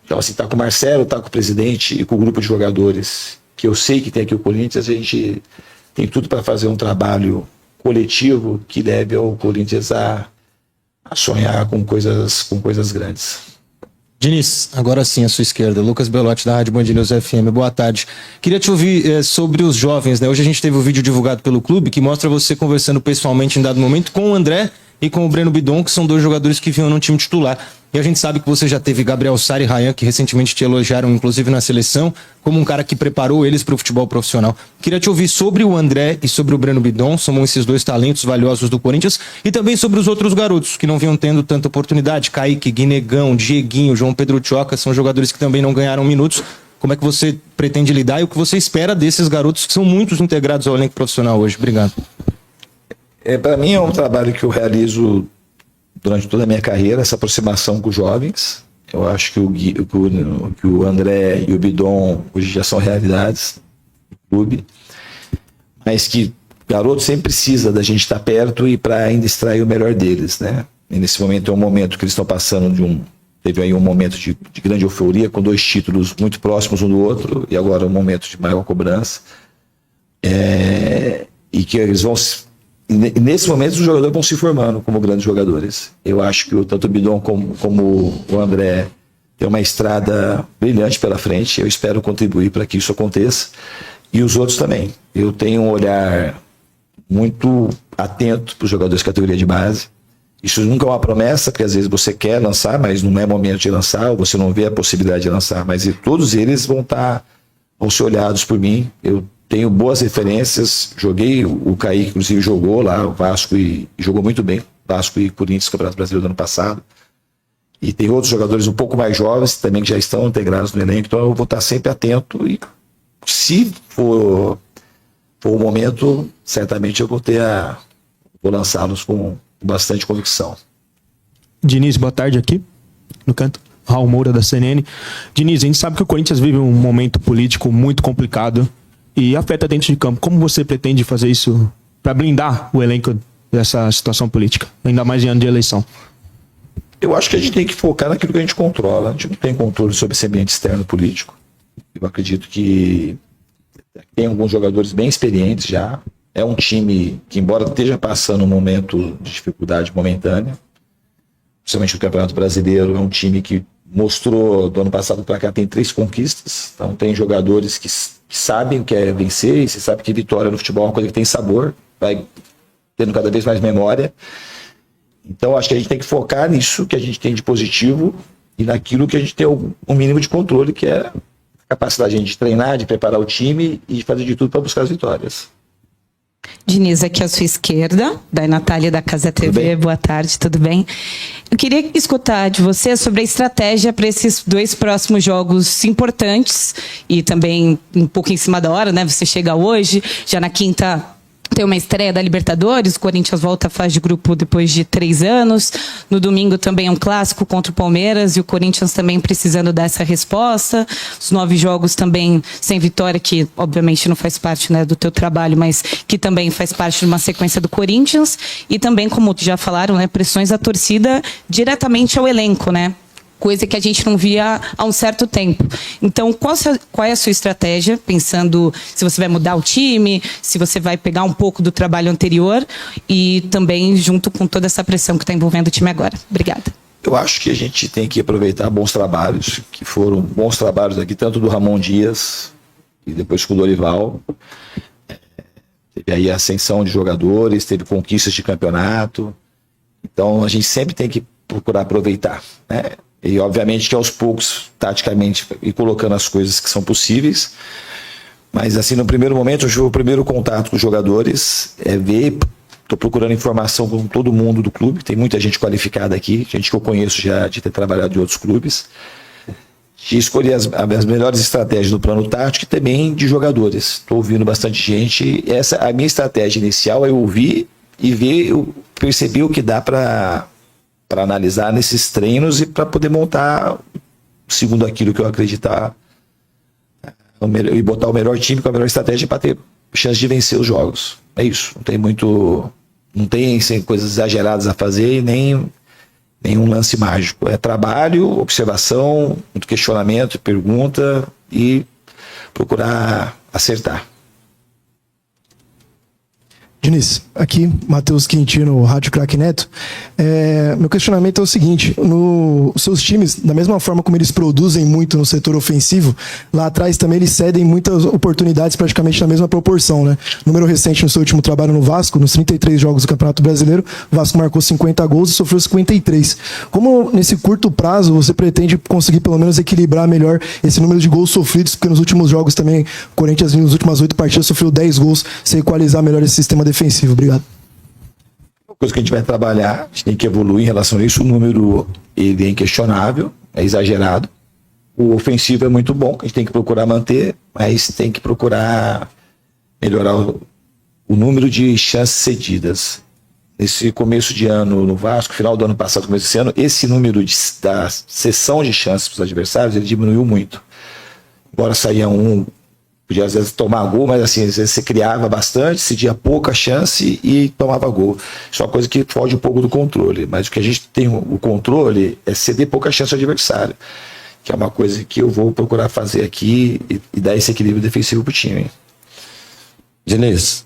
Então assim, estar com o Marcelo, estar com o presidente e com o grupo de jogadores que eu sei que tem aqui o Corinthians, a gente tem tudo para fazer um trabalho coletivo que leve ao Corinthians a sonhar com coisas grandes. Diniz, agora sim, à sua esquerda, Lucas Belotti, da Rádio Band News FM, boa tarde. Queria te ouvir sobre os jovens, né? Hoje a gente teve um vídeo divulgado pelo clube que mostra você conversando pessoalmente em dado momento com o André e com o Breno Bidon, que são 2 jogadores que vinham no time titular. E a gente sabe que você já teve Gabriel Sara e Ryan, que recentemente te elogiaram, inclusive na seleção, como um cara que preparou eles para o futebol profissional. Queria te ouvir sobre o André e sobre o Breno Bidon, são esses dois talentos valiosos do Corinthians, e também sobre os outros garotos que não vinham tendo tanta oportunidade. Kaique, Guinegão, Dieguinho, João Pedro Tchoca, são jogadores que também não ganharam minutos. Como é que você pretende lidar e o que você espera desses garotos que são muitos integrados ao elenco profissional hoje? Obrigado. Para mim é um trabalho que eu realizo durante toda a minha carreira, essa aproximação com os jovens. Eu acho que o André e o Bidon hoje já são realidades do clube, mas que o garoto sempre precisa da gente estar perto e para ainda extrair o melhor deles, né? E nesse momento é um momento que eles estão passando teve aí um momento de grande euforia, com 2 títulos muito próximos um do outro, e agora um momento de maior cobrança. E que eles vão... Nesse momento, os jogadores vão se formando como grandes jogadores. Eu acho que tanto o Bidon como o André tem uma estrada brilhante pela frente. Eu espero contribuir para que isso aconteça. E os outros também. Eu tenho um olhar muito atento para os jogadores de categoria de base. Isso nunca é uma promessa, porque às vezes você quer lançar, mas não é momento de lançar, ou você não vê a possibilidade de lançar. Mas todos eles vão ser olhados por mim. Eu tenho boas referências, o Kaique inclusive jogou lá, o Vasco, e jogou muito bem, Vasco e Corinthians, Campeonato Brasileiro do ano passado. E tem outros jogadores um pouco mais jovens também que já estão integrados no elenco, então eu vou estar sempre atento e se for o momento, certamente eu vou lançá-los com bastante convicção. Diniz, boa tarde aqui, no canto. Raul Moura, da CNN. Diniz, a gente sabe que o Corinthians vive um momento político muito complicado e afeta dentro de campo. Como você pretende fazer isso para blindar o elenco dessa situação política, ainda mais em ano de eleição? Eu acho que a gente tem que focar naquilo que a gente controla. A gente não tem controle sobre esse ambiente externo político. Eu acredito que tem alguns jogadores bem experientes já. É um time que, embora esteja passando um momento de dificuldade momentânea, principalmente no Campeonato Brasileiro, é um time que mostrou do ano passado para cá, tem 3 conquistas. Então tem jogadores que sabem o que é vencer, e você sabe que vitória no futebol é uma coisa que tem sabor, vai tendo cada vez mais memória. Então acho que a gente tem que focar nisso que a gente tem de positivo e naquilo que a gente tem um mínimo de controle, que é a capacidade de treinar, de preparar o time e de fazer de tudo para buscar as vitórias. Diniz, aqui à sua esquerda, da Natália da Casa TV, boa tarde, tudo bem? Eu queria escutar de você sobre a estratégia para esses 2 próximos jogos importantes e também um pouco em cima da hora, né? Você chega hoje, já na quinta tem uma estreia da Libertadores, o Corinthians volta à fase de grupo depois de 3 anos. No domingo também é um clássico contra o Palmeiras e o Corinthians também precisando dessa resposta. Os 9 jogos também sem vitória, que obviamente não faz parte, né, do teu trabalho, mas que também faz parte de uma sequência do Corinthians. E também, como já falaram, né, pressões da torcida diretamente ao elenco, né? Coisa que a gente não via há um certo tempo. Então, qual é a sua estratégia, pensando se você vai mudar o time, se você vai pegar um pouco do trabalho anterior e também junto com toda essa pressão que está envolvendo o time agora? Obrigada. Eu acho que a gente tem que aproveitar bons trabalhos, que foram bons trabalhos aqui, tanto do Ramon Dias e depois com o Dorival. Teve aí a ascensão de jogadores, teve conquistas de campeonato. Então, a gente sempre tem que procurar aproveitar, né? E, obviamente, que aos poucos, taticamente, ir colocando as coisas que são possíveis. Mas, assim, no primeiro momento, o primeiro contato com os jogadores é ver. Estou procurando informação com todo mundo do clube. Tem muita gente qualificada aqui, gente que eu conheço já de ter trabalhado em outros clubes. De escolher as melhores estratégias do plano tático e também de jogadores. Estou ouvindo bastante gente. A minha estratégia inicial é ouvir e ver, perceber o que dá para analisar nesses treinos e para poder montar, segundo aquilo que eu acreditar, e botar o melhor time com a melhor estratégia para ter chance de vencer os jogos. É isso. Não tem coisas exageradas a fazer e nem nenhum lance mágico. É trabalho, observação, muito questionamento, pergunta e procurar acertar. Diniz, aqui, Matheus Quintino, Rádio Craque Neto. Meu questionamento é o seguinte: os seus times, da mesma forma como eles produzem muito no setor ofensivo, lá atrás também eles cedem muitas oportunidades praticamente na mesma proporção, né? Número recente no seu último trabalho no Vasco, nos 33 jogos do Campeonato Brasileiro, o Vasco marcou 50 gols e sofreu 53. Como nesse curto prazo você pretende conseguir pelo menos equilibrar melhor esse número de gols sofridos? Porque nos últimos jogos também, o Corinthians nas últimas 8 partidas sofreu 10 gols, se equalizar melhor esse sistema defensivo. Obrigado. Uma coisa que a gente vai trabalhar, a gente tem que evoluir em relação a isso. O número, ele é inquestionável, é exagerado. O ofensivo é muito bom, a gente tem que procurar manter, mas tem que procurar melhorar o número de chances cedidas. Nesse começo de ano no Vasco, final do ano passado, começo desse ano, esse número da cessão de chances para os adversários, ele diminuiu muito. Embora saía podia às vezes tomar gol, mas assim, às vezes você criava bastante, cedia pouca chance e tomava gol. Isso é uma coisa que foge um pouco do controle, mas o que a gente tem o controle é ceder pouca chance ao adversário, que é uma coisa que eu vou procurar fazer aqui e dar esse equilíbrio defensivo pro time. Diniz,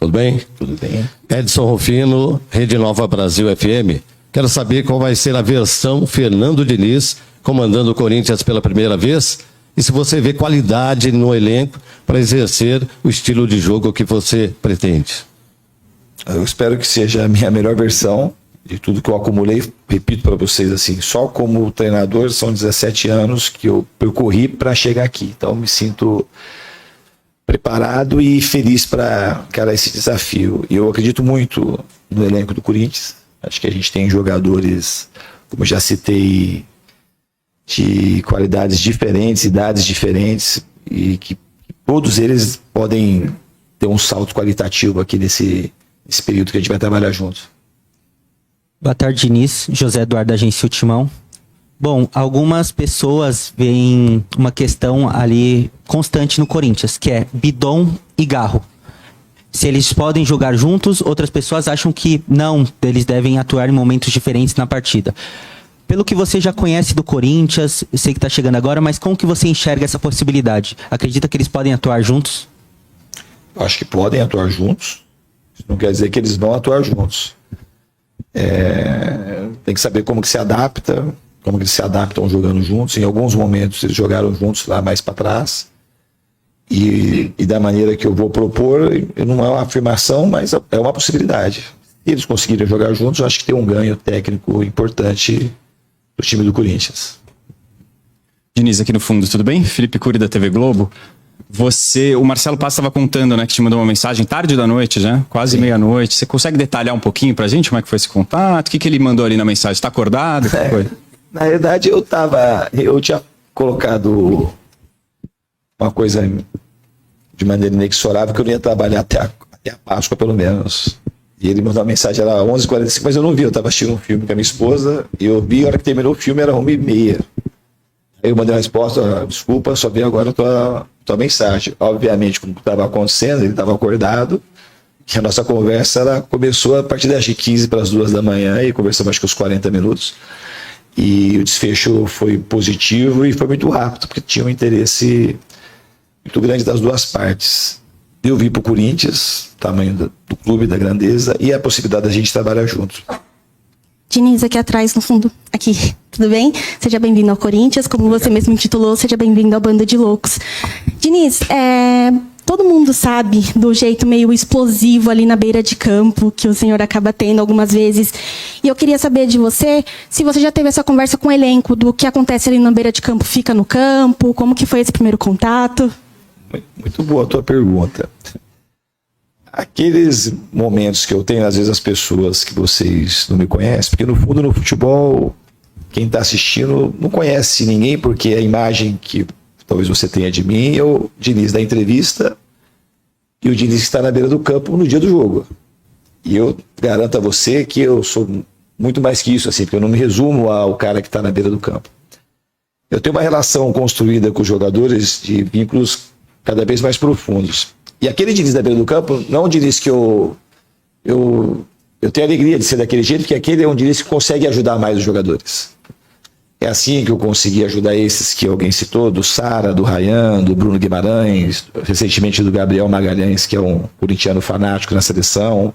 tudo bem? Tudo bem. Edson Rufino, Rede Nova Brasil FM. Quero saber qual vai ser a versão Fernando Diniz comandando o Corinthians pela primeira vez. E se você vê qualidade no elenco para exercer o estilo de jogo que você pretende? Eu espero que seja a minha melhor versão de tudo que eu acumulei. Repito para vocês, assim, só como treinador são 17 anos que eu percorri para chegar aqui. Então me sinto preparado e feliz para encarar esse desafio. E eu acredito muito no elenco do Corinthians. Acho que a gente tem jogadores, como já citei, de qualidades diferentes, idades diferentes, e que todos eles podem ter um salto qualitativo aqui nesse período que a gente vai trabalhar junto. Boa tarde, Diniz. José Eduardo, Agência Ultimão. Bom, algumas pessoas veem uma questão ali constante no Corinthians, que é Bidon e Garro. Se eles podem jogar juntos, outras pessoas acham que não, eles devem atuar em momentos diferentes na partida. Pelo que você já conhece do Corinthians, eu sei que está chegando agora, mas como que você enxerga essa possibilidade? Acredita que eles podem atuar juntos? Eu acho que podem atuar juntos. Isso não quer dizer que eles vão atuar juntos. Tem que saber como que se adapta, como que eles se adaptam jogando juntos. Em alguns momentos eles jogaram juntos lá mais para trás. E da maneira que eu vou propor, não é uma afirmação, mas é uma possibilidade. Se eles conseguirem jogar juntos, eu acho que tem um ganho técnico importante do time do Corinthians. Diniz, aqui no fundo, tudo bem? Felipe Cury da TV Globo. O Marcelo Paz estava contando, né, que te mandou uma mensagem tarde da noite, já, quase meia-noite. Você consegue detalhar um pouquinho pra gente como é que foi esse contato? O que ele mandou ali na mensagem? Está acordado? O que foi? Na verdade, eu tinha colocado uma coisa de maneira inexorável, que eu não ia trabalhar até a Páscoa, pelo menos. E ele mandou uma mensagem, era 11h45, mas eu não vi, eu estava assistindo um filme com a minha esposa, e eu vi, a hora que terminou o filme era 1h30. Aí eu mandei uma resposta: desculpa, só vi agora a tua mensagem. Obviamente, como estava acontecendo, ele estava acordado, e a nossa conversa começou a partir das 15 para as 2 da manhã, e conversamos acho que uns 40 minutos. E o desfecho foi positivo e foi muito rápido, porque tinha um interesse muito grande das duas partes. Eu vim para o Corinthians, tamanho do clube, da grandeza, e a possibilidade da gente trabalhar junto. Diniz, aqui atrás, no fundo, aqui, tudo bem? Seja bem-vindo ao Corinthians, como você mesmo intitulou, seja bem-vindo à Banda de Loucos. Diniz, todo mundo sabe do jeito meio explosivo ali na beira de campo, que o senhor acaba tendo algumas vezes. E eu queria saber de você, se você já teve essa conversa com o elenco, do que acontece ali na beira de campo, fica no campo, como que foi esse primeiro contato? Muito boa a tua pergunta. Aqueles momentos que eu tenho, às vezes, as pessoas que vocês não me conhecem, porque no fundo, no futebol, quem está assistindo não conhece ninguém, porque a imagem que talvez você tenha de mim é o Diniz da entrevista e o Diniz que está na beira do campo no dia do jogo. E eu garanto a você que eu sou muito mais que isso, assim, porque eu não me resumo ao cara que está na beira do campo. Eu tenho uma relação construída com os jogadores de vínculos cada vez mais profundos. E aquele Diniz da beira do campo não é um Diniz que eu tenho alegria de ser daquele jeito, porque aquele é um Diniz que consegue ajudar mais os jogadores. É assim que eu consegui ajudar esses que alguém citou, do Sara, do Ryan, do Bruno Guimarães, recentemente do Gabriel Magalhães, que é um corintiano fanático na seleção.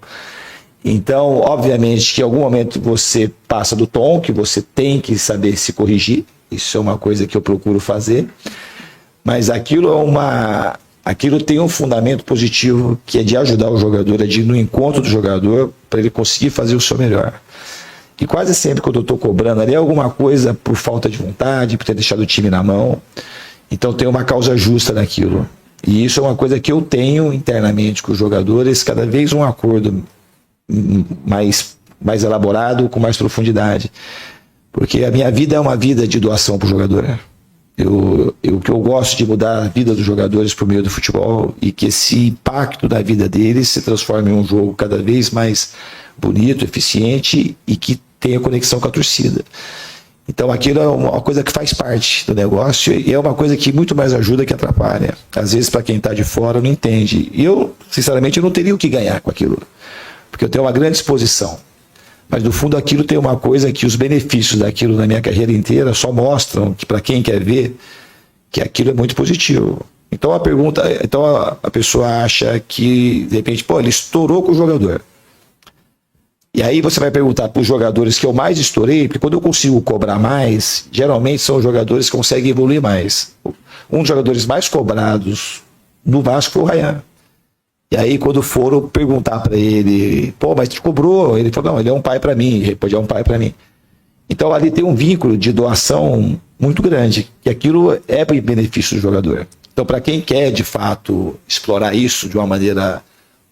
Então, obviamente que em algum momento você passa do tom, que você tem que saber se corrigir, isso é uma coisa que eu procuro fazer, mas aquilo tem um fundamento positivo, que é de ajudar o jogador, é de ir no encontro do jogador para ele conseguir fazer o seu melhor. E quase sempre quando eu estou cobrando ali alguma coisa por falta de vontade, por ter deixado o time na mão, então tem uma causa justa naquilo. E isso é uma coisa que eu tenho internamente com os jogadores, cada vez um acordo mais elaborado, com mais profundidade. Porque a minha vida é uma vida de doação para o jogador. O que eu gosto de mudar a vida dos jogadores por meio do futebol e que esse impacto da vida deles se transforme em um jogo cada vez mais bonito, eficiente e que tenha conexão com a torcida. Então aquilo é uma coisa que faz parte do negócio e é uma coisa que muito mais ajuda que atrapalha. Às vezes para quem está de fora não entende. E eu, sinceramente, eu não teria o que ganhar com aquilo, porque eu tenho uma grande exposição. Mas no fundo aquilo tem uma coisa que os benefícios daquilo na minha carreira inteira só mostram que para quem quer ver que aquilo é muito positivo. Então a pessoa acha que de repente, ele estourou com o jogador. E aí você vai perguntar para os jogadores que eu mais estourei, porque quando eu consigo cobrar mais, geralmente são os jogadores que conseguem evoluir mais. Um dos jogadores mais cobrados no Vasco foi o Ryan. E aí quando foram perguntar para ele, mas te cobrou? Ele falou, não, ele é um pai para mim, ele pode é um pai para mim. Então ali tem um vínculo de doação muito grande, que aquilo é para benefício do jogador. Então para quem quer de fato explorar isso de uma maneira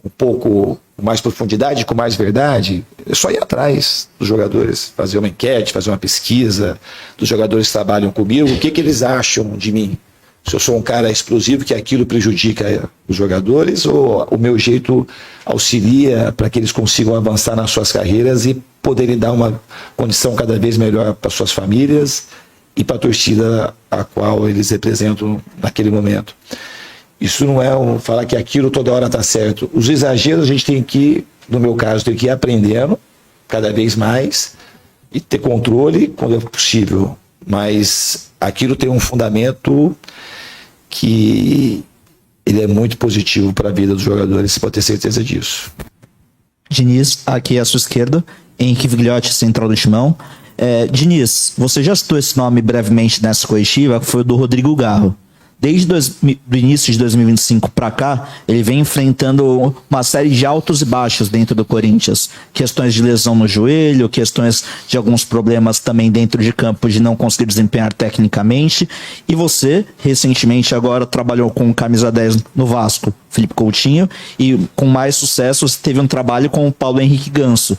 um pouco com mais profundidade, com mais verdade, é só ir atrás dos jogadores, fazer uma enquete, fazer uma pesquisa dos jogadores que trabalham comigo, o que eles acham de mim. Se eu sou um cara explosivo, que aquilo prejudica os jogadores, ou o meu jeito auxilia para que eles consigam avançar nas suas carreiras e poderem dar uma condição cada vez melhor para suas famílias e para a torcida a qual eles representam naquele momento. Isso não é falar que aquilo toda hora está certo. Os exageros a gente tem que, no meu caso, tem que ir aprendendo cada vez mais e ter controle quando é possível. Mas aquilo tem um fundamento que ele é muito positivo para a vida dos jogadores, você pode ter certeza disso. Diniz, aqui à sua esquerda, Henrique Vigliotti, central do Timão. Diniz, você já citou esse nome brevemente nessa coletiva, que foi o do Rodrigo Garro. Desde o início de 2025 para cá, ele vem enfrentando uma série de altos e baixos dentro do Corinthians. Questões de lesão no joelho, questões de alguns problemas também dentro de campo de não conseguir desempenhar tecnicamente. E você, recentemente, agora trabalhou com camisa 10 no Vasco, Felipe Coutinho, e com mais sucesso teve um trabalho com o Paulo Henrique Ganso,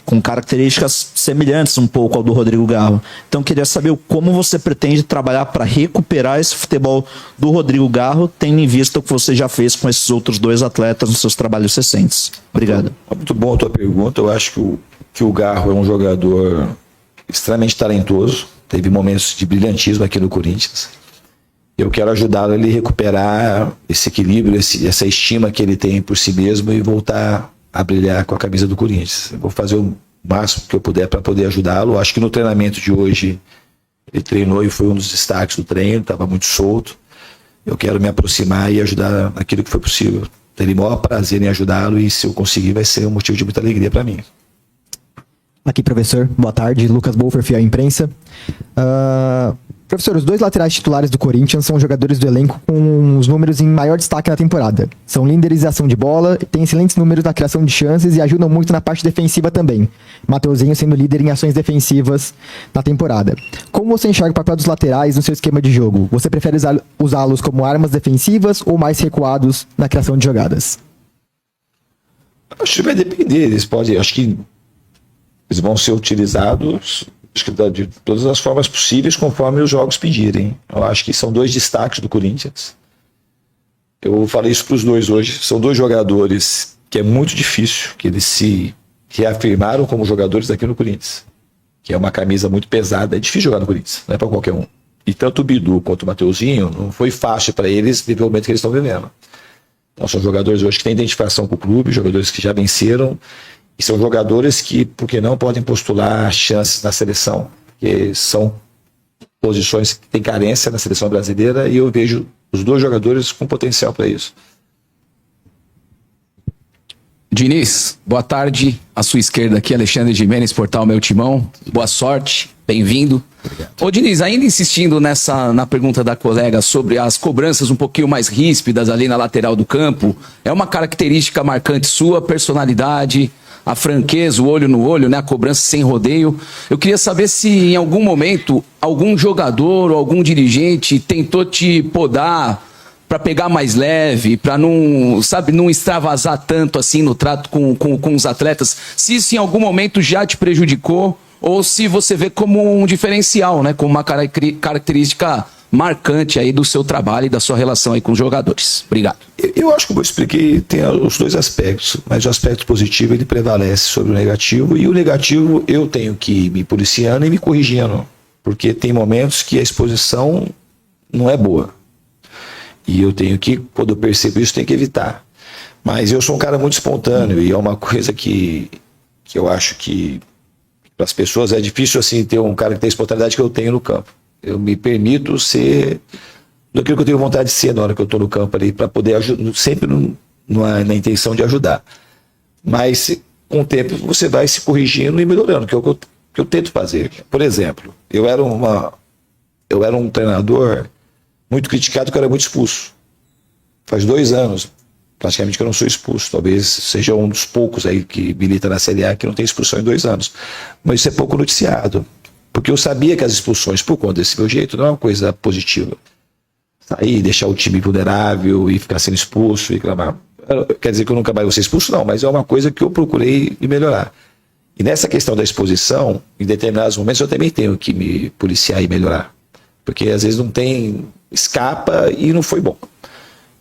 com características semelhantes um pouco ao do Rodrigo Garro. Então queria saber como você pretende trabalhar para recuperar esse futebol do Rodrigo Garro, tendo em vista o que você já fez com esses outros dois atletas nos seus trabalhos recentes. Obrigado. Muito bom a tua pergunta. Eu acho que o Garro é um jogador extremamente talentoso, teve momentos de brilhantismo aqui no Corinthians. Eu quero ajudá-lo a ele recuperar esse equilíbrio, essa estima que ele tem por si mesmo e voltar a brilhar com a camisa do Corinthians. Eu vou fazer o máximo que eu puder para poder ajudá-lo. Acho que no treinamento de hoje ele treinou e foi um dos destaques do treino, estava muito solto. Eu quero me aproximar e ajudar naquilo que foi possível. Terei o maior prazer em ajudá-lo e se eu conseguir vai ser um motivo de muita alegria para mim. Aqui, professor. Boa tarde. Lucas Bolfer, fiel à imprensa. Professor, os dois laterais titulares do Corinthians são jogadores do elenco com os números em maior destaque na temporada. São líderes em ação de bola, têm excelentes números na criação de chances e ajudam muito na parte defensiva também. Mateuzinho sendo líder em ações defensivas na temporada. Como você enxerga o papel dos laterais no seu esquema de jogo? Você prefere usá-los como armas defensivas ou mais recuados na criação de jogadas? Acho que vai depender. Acho que eles vão ser utilizados de todas as formas possíveis conforme os jogos pedirem. Eu acho que são dois destaques do Corinthians. Eu falei isso para os dois hoje. São dois jogadores que é muito difícil, que eles se reafirmaram como jogadores aqui no Corinthians, que é uma camisa muito pesada. É difícil jogar no Corinthians, não é para qualquer um. E tanto o Bidu quanto o Mateuzinho não foi fácil para eles viver o momento que eles estão vivendo. Então são jogadores hoje que têm identificação com o clube, jogadores que já venceram. E são jogadores que, por que não, podem postular chances na seleção, que são posições que tem carência na seleção brasileira e eu vejo os dois jogadores com potencial para isso. Diniz, boa tarde. À sua esquerda aqui, Alexandre Gimenez, Portal Meu Timão. Boa sorte, bem-vindo. Ô Diniz, ainda insistindo na pergunta da colega sobre as cobranças um pouquinho mais ríspidas ali na lateral do campo, é uma característica marcante sua, personalidade, a franqueza, o olho no olho, né, a cobrança sem rodeio. Eu queria saber se em algum momento algum jogador ou algum dirigente tentou te podar para pegar mais leve, para não, sabe, não extravasar tanto assim no trato com os atletas. Se isso em algum momento já te prejudicou ou se você vê como um diferencial, né, como uma característica marcante aí do seu trabalho e da sua relação aí com os jogadores. Obrigado. Eu acho que eu expliquei, tem os dois aspectos, mas o aspecto positivo ele prevalece sobre o negativo e o negativo eu tenho que ir me policiando e me corrigindo, porque tem momentos que a exposição não é boa. E eu tenho que, quando eu percebo isso, tenho que evitar. Mas eu sou um cara muito espontâneo e é uma coisa que eu acho que para as pessoas é difícil assim ter um cara que tem a espontaneidade que eu tenho no campo. Eu me permito ser daquilo que eu tenho vontade de ser na hora que eu estou no campo ali, para poder ajudar, sempre na intenção de ajudar. Mas com o tempo você vai se corrigindo e melhorando, que é o que eu tento fazer. Por exemplo, eu era um treinador muito criticado, que eu era muito expulso. Faz 2 anos, praticamente, que eu não sou expulso. Talvez seja um dos poucos aí que milita na Série A que não tem expulsão em 2 anos. Mas isso é pouco noticiado. Porque eu sabia que as expulsões, por conta desse meu jeito, não é uma coisa positiva. Sair, deixar o time vulnerável e ficar sendo expulso e reclamar. Quer dizer que eu nunca mais vou ser expulso? Não, mas é uma coisa que eu procurei melhorar. E nessa questão da exposição, em determinados momentos, eu também tenho que me policiar e melhorar. Porque às vezes não tem, escapa e não foi bom.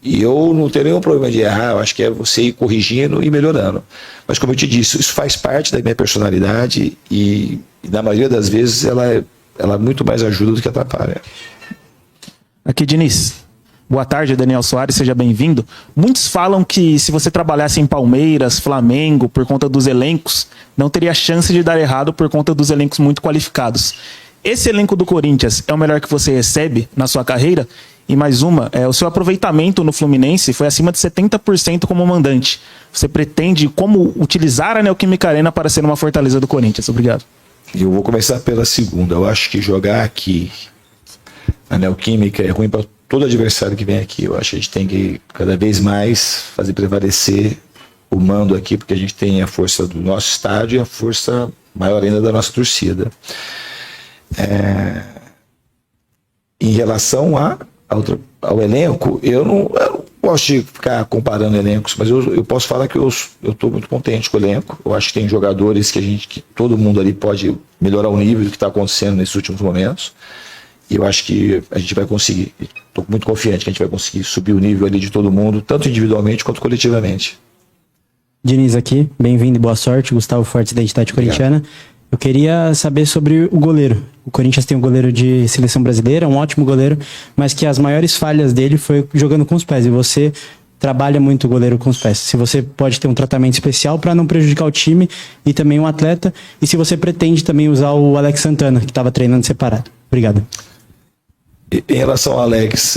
E eu não tenho nenhum problema de errar, eu acho que é você ir corrigindo e melhorando. Mas como eu te disse, isso faz parte da minha personalidade e na maioria das vezes ela muito mais ajuda do que atrapalha. Aqui, Diniz. Boa tarde, Daniel Soares, seja bem-vindo. Muitos falam que se você trabalhasse em Palmeiras, Flamengo, por conta dos elencos, não teria chance de dar errado por conta dos elencos muito qualificados. Esse elenco do Corinthians é o melhor que você recebe na sua carreira? E mais uma, o seu aproveitamento no Fluminense foi acima de 70% como mandante. Você pretende como utilizar a Neoquímica Arena para ser uma fortaleza do Corinthians? Obrigado. Eu vou começar pela segunda. Eu acho que jogar aqui na Neoquímica é ruim para todo adversário que vem aqui. Eu acho que a gente tem que cada vez mais fazer prevalecer o mando aqui, porque a gente tem a força do nosso estádio e a força maior ainda da nossa torcida. Em relação ao elenco, eu não gosto de ficar comparando elencos, mas eu posso falar que eu estou muito contente com o elenco. Eu acho que tem jogadores que todo mundo ali pode melhorar o nível do que está acontecendo nesses últimos momentos. E eu acho que a gente vai conseguir. Estou muito confiante que a gente vai conseguir subir o nível ali de todo mundo, tanto individualmente quanto coletivamente. Diniz aqui, bem-vindo e boa sorte. Gustavo Fortes, da Identidade Corintiana. Eu queria saber sobre o goleiro. O Corinthians tem um goleiro de seleção brasileira, um ótimo goleiro, mas que as maiores falhas dele foi jogando com os pés. E você trabalha muito o goleiro com os pés. Se você pode ter um tratamento especial para não prejudicar o time e também um atleta, e se você pretende também usar o Alex Santana, que estava treinando separado. Obrigado. Em relação ao Alex,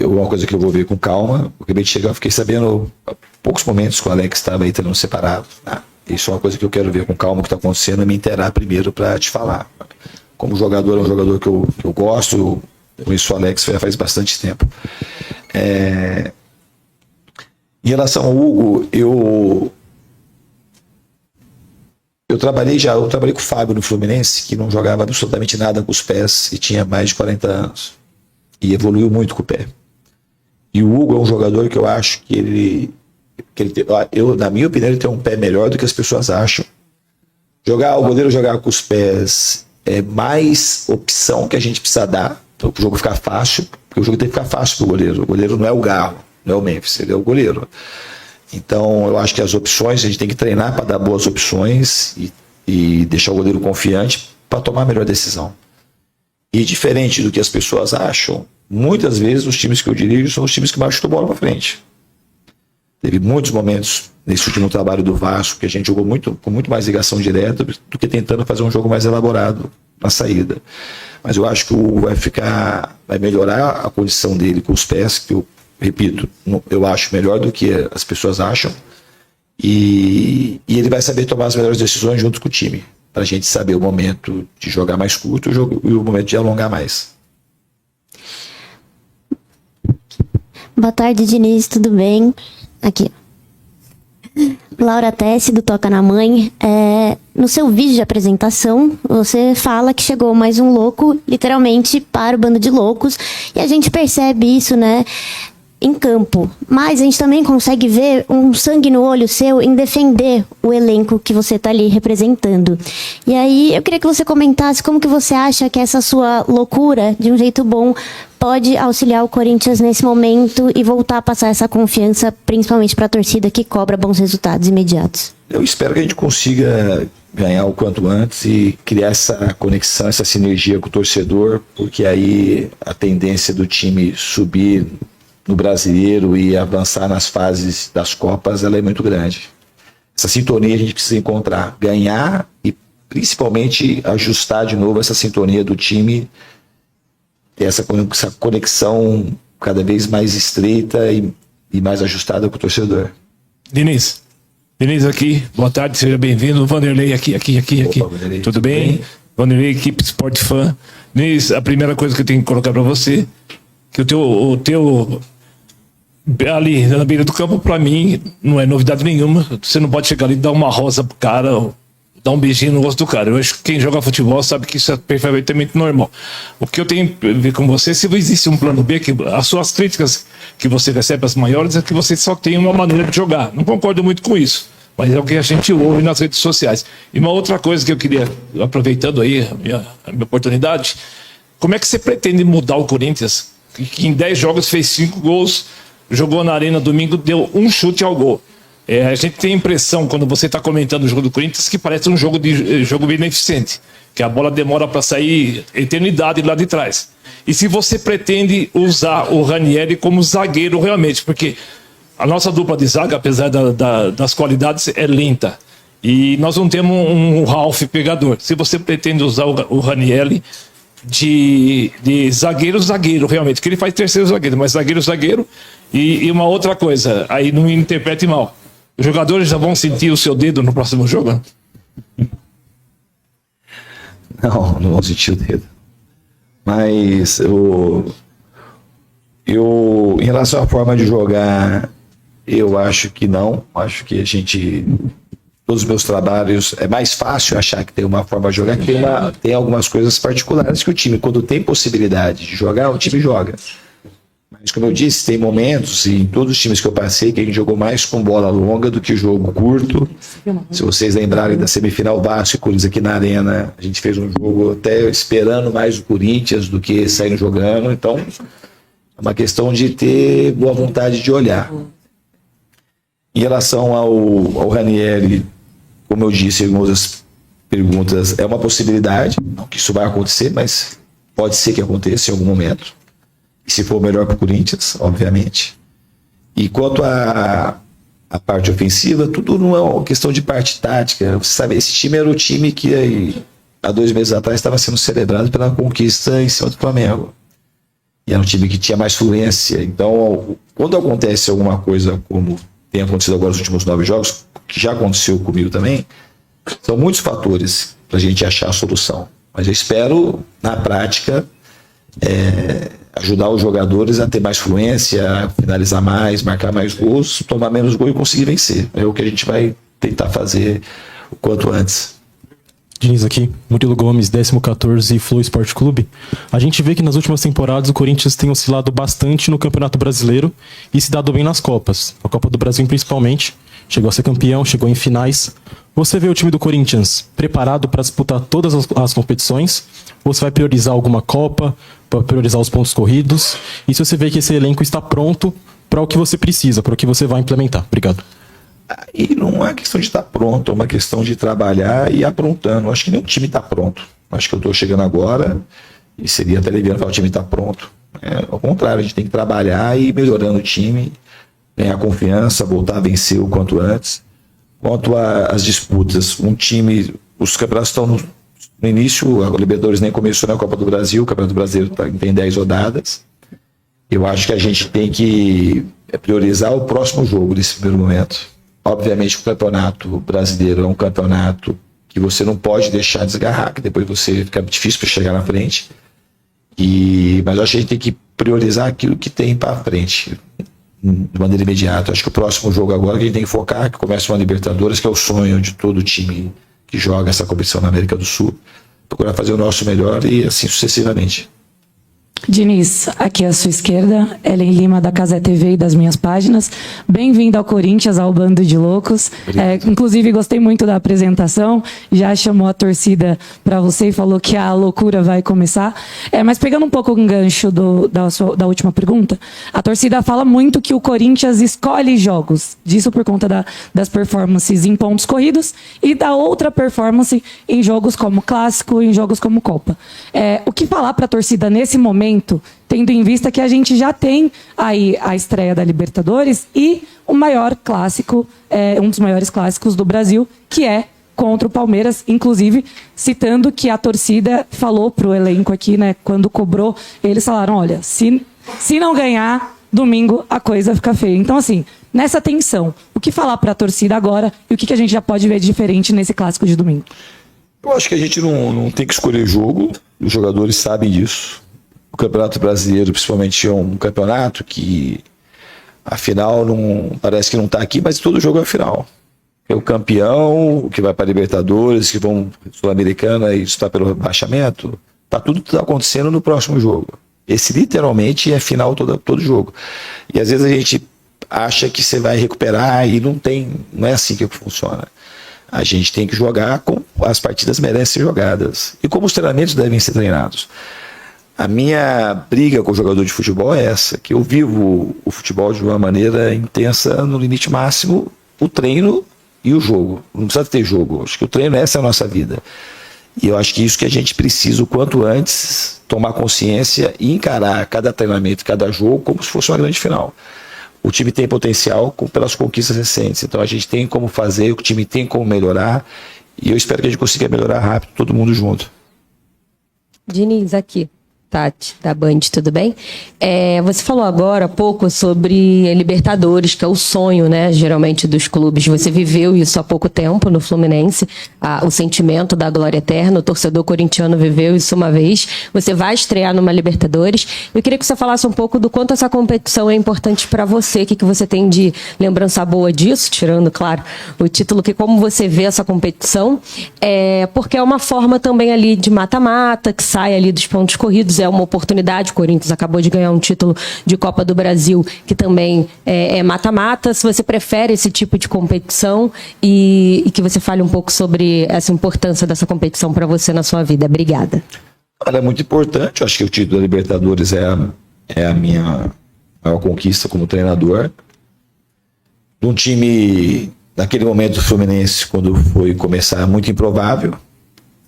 uma coisa que eu vou ver com calma. Eu acabei de chegar, eu fiquei sabendo há poucos momentos que o Alex estava aí treinando separado. Isso é uma coisa que eu quero ver com calma o que está acontecendo e me inteirar primeiro para te falar. Como jogador, é um jogador que eu gosto, eu conheço o Alex faz bastante tempo. Em relação ao Hugo, eu trabalhei com o Fábio no Fluminense, que não jogava absolutamente nada com os pés e tinha mais de 40 anos. E evoluiu muito com o pé. E o Hugo é um jogador que eu acho que na minha opinião, ele tem um pé melhor do que as pessoas acham. O goleiro jogar com os pés é mais opção que a gente precisa dar para o jogo ficar fácil, porque o jogo tem que ficar fácil para o goleiro. O goleiro não é o Garro, não é o Memphis, ele é o goleiro. Então, eu acho que as opções, a gente tem que treinar para dar boas opções e deixar o goleiro confiante para tomar a melhor decisão. E diferente do que as pessoas acham, muitas vezes os times que eu dirijo são os times que mais chutam bola para frente. Teve muitos momentos nesse último trabalho do Vasco que a gente jogou com muito mais ligação direta do que tentando fazer um jogo mais elaborado na saída. Mas eu acho que vai melhorar a condição dele com os pés, que eu repito, eu acho melhor do que as pessoas acham. E ele vai saber tomar as melhores decisões junto com o time, para a gente saber o momento de jogar mais curto e o momento de alongar mais. Boa tarde, Diniz, tudo bem? Aqui. Laura Tessi, do Toca na Mãe. No seu vídeo de apresentação, você fala que chegou mais um louco, literalmente, para o bando de loucos. E a gente percebe isso, né, em campo. Mas a gente também consegue ver um sangue no olho seu em defender o elenco que você está ali representando. E aí, eu queria que você comentasse como que você acha que essa sua loucura, de um jeito bom, pode auxiliar o Corinthians nesse momento e voltar a passar essa confiança, principalmente para a torcida que cobra bons resultados imediatos. Eu espero que a gente consiga ganhar o quanto antes e criar essa conexão, essa sinergia com o torcedor, porque aí a tendência do time subir no Brasileiro e avançar nas fases das Copas, ela é muito grande. Essa sintonia a gente precisa encontrar, ganhar e principalmente ajustar de novo essa sintonia do time, ter essa conexão cada vez mais estreita e mais ajustada com o torcedor. Diniz aqui, boa tarde, seja bem-vindo. Vanderlei aqui. Opa, Vanderlei, tudo bem? Vanderlei, equipe Sport Fan. Diniz, a primeira coisa que eu tenho que colocar para você, que o teu ali na beira do campo, para mim, não é novidade nenhuma. Você não pode chegar ali e dar uma rosa pro cara, ou dar um beijinho no rosto do cara. Eu acho que quem joga futebol sabe que isso é perfeitamente normal. O que eu tenho a ver com você, se existe um plano B, que as suas críticas que você recebe as maiores é que você só tem uma maneira de jogar. Não concordo muito com isso, mas é o que a gente ouve nas redes sociais. E uma outra coisa que eu queria, aproveitando aí a minha oportunidade, como é que você pretende mudar o Corinthians, que em 10 jogos fez 5 gols, jogou na Arena domingo, deu um chute ao gol? A gente tem a impressão, quando você está comentando o jogo do Corinthians, que parece um jogo beneficente, que a bola demora para sair eternidade lá de trás. E se você pretende usar o Ranieri como zagueiro realmente, porque a nossa dupla de zaga, apesar das qualidades, é lenta. E nós não temos um Ralf pegador. Se você pretende usar o Ranieri de zagueiro realmente, que ele faz terceiro zagueiro, mas zagueiro. E uma outra coisa, aí não me interprete mal. Os jogadores já vão sentir o seu dedo no próximo jogo? Não vão sentir o dedo. Mas em relação à forma de jogar, eu acho que não. Acho que todos os meus trabalhos, é mais fácil achar que tem uma forma de jogar, que tem algumas coisas particulares que o time, quando tem possibilidade de jogar, o time joga. Mas, como eu disse, tem momentos, e em todos os times que eu passei, que a gente jogou mais com bola longa do que jogo curto. Se vocês lembrarem da semifinal Vasco e Corinthians aqui na Arena, a gente fez um jogo até esperando mais o Corinthians do que saindo jogando. Então, é uma questão de ter boa vontade de olhar. Em relação ao Ranieri, como eu disse em algumas perguntas, é uma possibilidade, não que isso vai acontecer, mas pode ser que aconteça em algum momento. E se for melhor para o Corinthians, obviamente. E quanto à parte ofensiva, tudo não é uma questão de parte tática. Você sabe, esse time era o time que há 2 meses atrás estava sendo celebrado pela conquista em cima do Flamengo. E era um time que tinha mais fluência. Então, quando acontece alguma coisa como tem acontecido agora nos últimos 9 jogos, que já aconteceu comigo também, são muitos fatores para a gente achar a solução. Mas eu espero, na prática, ajudar os jogadores a ter mais fluência, a finalizar mais, marcar mais gols, tomar menos gol e conseguir vencer. É o que a gente vai tentar fazer o quanto antes. Diniz aqui, Murilo Gomes, 14º e Flow Esporte Clube. A gente vê que nas últimas temporadas o Corinthians tem oscilado bastante no Campeonato Brasileiro e se dado bem nas Copas. A Copa do Brasil principalmente. Chegou a ser campeão, chegou em finais. Você vê o time do Corinthians preparado para disputar todas as competições? Ou você vai priorizar alguma Copa, para priorizar os pontos corridos? E se você vê que esse elenco está pronto para o que você precisa, para o que você vai implementar? Obrigado. E não é questão de estar pronto, é uma questão de trabalhar e ir aprontando. Acho que nenhum time está pronto. Acho que eu estou chegando agora e seria até leviano falar que o time está pronto. Ao contrário, a gente tem que trabalhar e ir melhorando o time, ganhar confiança, voltar a vencer o quanto antes. Quanto às disputas, os campeonatos estão No início, a Libertadores nem começou na Copa do Brasil, o Campeonato Brasileiro tem 10 rodadas. Eu acho que a gente tem que priorizar o próximo jogo nesse primeiro momento. Obviamente o Campeonato Brasileiro é um campeonato que você não pode deixar desgarrar, que depois você fica difícil para chegar na frente. Mas eu acho que a gente tem que priorizar aquilo que tem para frente, de maneira imediata. Eu acho que o próximo jogo agora que a gente tem que focar, que começa uma Libertadores, que é o sonho de todo time que joga essa competição na América do Sul, procurar fazer o nosso melhor e assim sucessivamente. Diniz, aqui à sua esquerda, Ellen Lima da Casé TV e das minhas páginas. Bem-vindo ao Corinthians, ao Bando de Loucos. Inclusive, gostei muito da apresentação, já chamou a torcida para você e falou que a loucura vai começar. Mas pegando um pouco o gancho da última pergunta, a torcida fala muito que o Corinthians escolhe jogos, disso por conta das performances em pontos corridos e da outra performance em jogos como Clássico, em jogos como Copa. O que falar para a torcida nesse momento, tendo em vista que a gente já tem aí a estreia da Libertadores e o maior clássico, um dos maiores clássicos do Brasil, que é contra o Palmeiras, inclusive citando que a torcida falou pro elenco aqui, né, quando cobrou, eles falaram, olha, se não ganhar, domingo a coisa fica feia. Então, assim, nessa tensão, o que falar para a torcida agora e o que a gente já pode ver de diferente nesse clássico de domingo? Eu acho que a gente não tem que escolher jogo, os jogadores sabem disso. O Campeonato Brasileiro, principalmente, é um campeonato que a final parece que não está aqui, mas todo jogo é a final. É o campeão, o que vai para a Libertadores, que vão Sul-Americana e está pelo rebaixamento, tudo tá acontecendo no próximo jogo. Esse literalmente é final todo jogo. E às vezes a gente acha que você vai recuperar e não é assim que funciona. A gente tem que jogar como as partidas merecem ser jogadas e como os treinamentos devem ser treinados. A minha briga com o jogador de futebol é essa, que eu vivo o futebol de uma maneira intensa, no limite máximo, o treino e o jogo. Não precisa ter jogo, acho que o treino, essa é a nossa vida. E eu acho que isso que a gente precisa, o quanto antes, tomar consciência e encarar cada treinamento, cada jogo, como se fosse uma grande final. O time tem potencial pelas conquistas recentes, então a gente tem como fazer, o time tem como melhorar, e eu espero que a gente consiga melhorar rápido, todo mundo junto. Diniz, aqui. Tati, da Band, tudo bem? Você falou agora há pouco sobre a Libertadores, que é o sonho, né, geralmente dos clubes. Você viveu isso há pouco tempo no Fluminense, o sentimento da glória eterna, o torcedor corintiano viveu isso uma vez. Você vai estrear numa Libertadores. Eu queria que você falasse um pouco do quanto essa competição é importante para você, o que você tem de lembrança boa disso, tirando, claro, o título, que como você vê essa competição, porque é uma forma também ali de mata-mata, que sai ali dos pontos corridos, é uma oportunidade. O Corinthians acabou de ganhar um título de Copa do Brasil, que também é mata-mata. Se você prefere esse tipo de competição e que você fale um pouco sobre essa importância dessa competição para você na sua vida. Obrigada. Ela é muito importante. Eu acho que o título da Libertadores é a minha maior conquista como treinador. De um time, naquele momento do Fluminense, quando foi começar, muito improvável,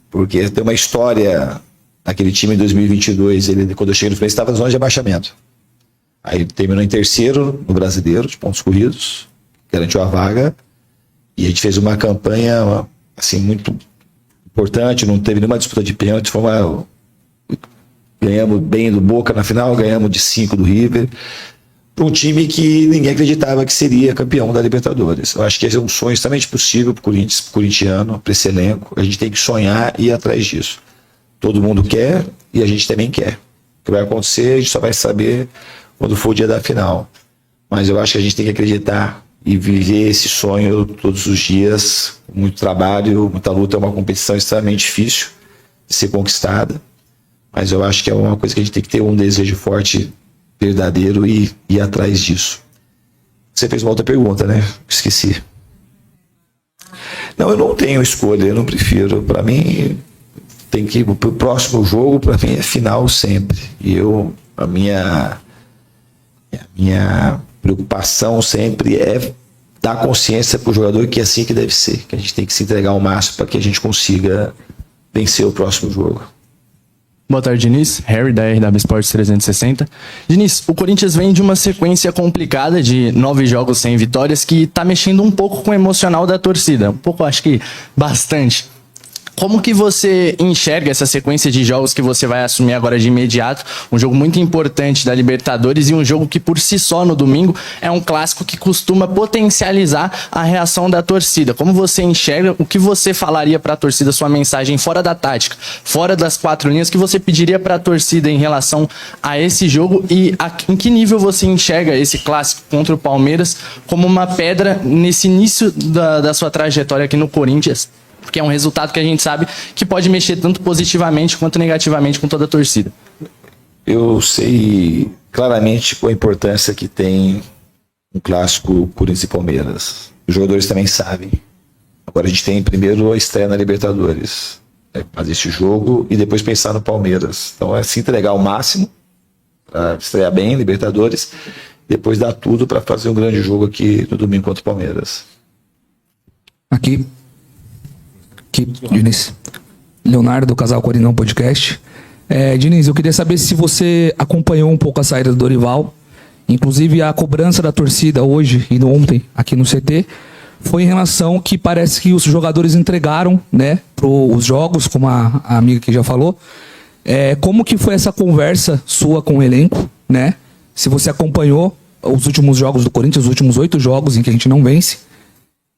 porque tem uma história. Aquele time em 2022, quando eu cheguei no Fluminense, estava na zona de abaixamento. Aí terminou em terceiro no Brasileiro, de pontos corridos, garantiu a vaga, e a gente fez uma campanha assim, muito importante, não teve nenhuma disputa de pênalti, ganhamos bem do Boca na final, ganhamos de 5 do River, para um time que ninguém acreditava que seria campeão da Libertadores. Eu acho que esse é um sonho extremamente possível para o corintiano, para esse elenco. A gente tem que sonhar e ir atrás disso. Todo mundo quer e a gente também quer. O que vai acontecer, a gente só vai saber quando for o dia da final. Mas eu acho que a gente tem que acreditar e viver esse sonho todos os dias. Muito trabalho, muita luta, é uma competição extremamente difícil de ser conquistada. Mas eu acho que é uma coisa que a gente tem que ter um desejo forte, verdadeiro e ir atrás disso. Você fez uma outra pergunta, né? Esqueci. Não, eu não tenho escolha, eu não prefiro. Para mim... tem que ir pro próximo jogo, para mim é final sempre. E a minha preocupação sempre é dar consciência pro jogador que é assim que deve ser, que a gente tem que se entregar ao máximo para que a gente consiga vencer o próximo jogo. Boa tarde, Diniz. Harry, da RW Sports 360. Diniz, o Corinthians vem de uma sequência complicada de 9 jogos sem vitórias que tá mexendo um pouco com o emocional da torcida. Um pouco, acho que bastante. Como que você enxerga essa sequência de jogos que você vai assumir agora de imediato? Um jogo muito importante da Libertadores e um jogo que por si só no domingo é um clássico que costuma potencializar a reação da torcida. Como você enxerga? O que você falaria para a torcida, sua mensagem fora da tática, fora das 4 linhas, que você pediria para a torcida em relação a esse jogo e em que nível você enxerga esse clássico contra o Palmeiras como uma pedra nesse início da sua trajetória aqui no Corinthians? Porque é um resultado que a gente sabe que pode mexer tanto positivamente quanto negativamente com toda a torcida. Eu sei claramente qual a importância que tem um clássico Corinthians e Palmeiras. Os jogadores também sabem. Agora a gente tem primeiro a estreia na Libertadores. Fazer esse jogo e depois pensar no Palmeiras. Então é se entregar ao máximo para estrear bem Libertadores, depois dar tudo para fazer um grande jogo aqui no domingo contra o Palmeiras. Aqui, Diniz. Leonardo, do Casal Corinão Podcast. Diniz, eu queria saber se você acompanhou um pouco a saída do Dorival. Inclusive, a cobrança da torcida hoje e ontem aqui no CT foi em relação que parece que os jogadores entregaram, né, os jogos, como a amiga que já falou. Como que foi essa conversa sua com o elenco, né? Se você acompanhou os últimos jogos do Corinthians, os últimos 8 jogos em que a gente não vence.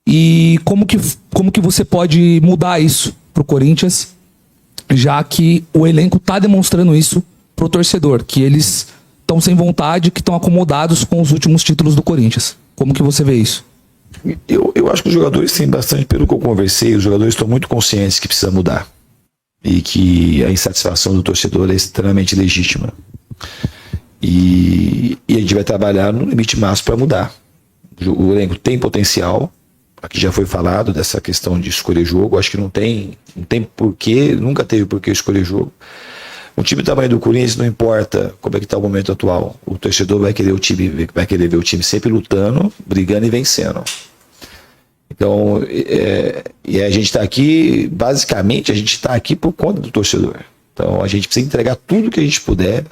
E como que você pode mudar isso pro Corinthians, já que o elenco tá demonstrando isso pro torcedor, que eles estão sem vontade, que estão acomodados com os últimos títulos do Corinthians. Como que você vê isso? Eu acho que os jogadores têm bastante, pelo que eu conversei, os jogadores estão muito conscientes que precisa mudar. E que a insatisfação do torcedor é extremamente legítima. E a gente vai trabalhar no limite máximo para mudar. O elenco tem potencial. Aqui já foi falado dessa questão de escolher jogo. Acho que não tem porquê, nunca teve porquê escolher jogo. Um time do tamanho do Corinthians, não importa como é que está o momento atual. O torcedor vai querer ver o time sempre lutando, brigando e vencendo. Então, e a gente está aqui, basicamente, a gente está aqui por conta do torcedor. Então, a gente precisa entregar tudo que a gente puder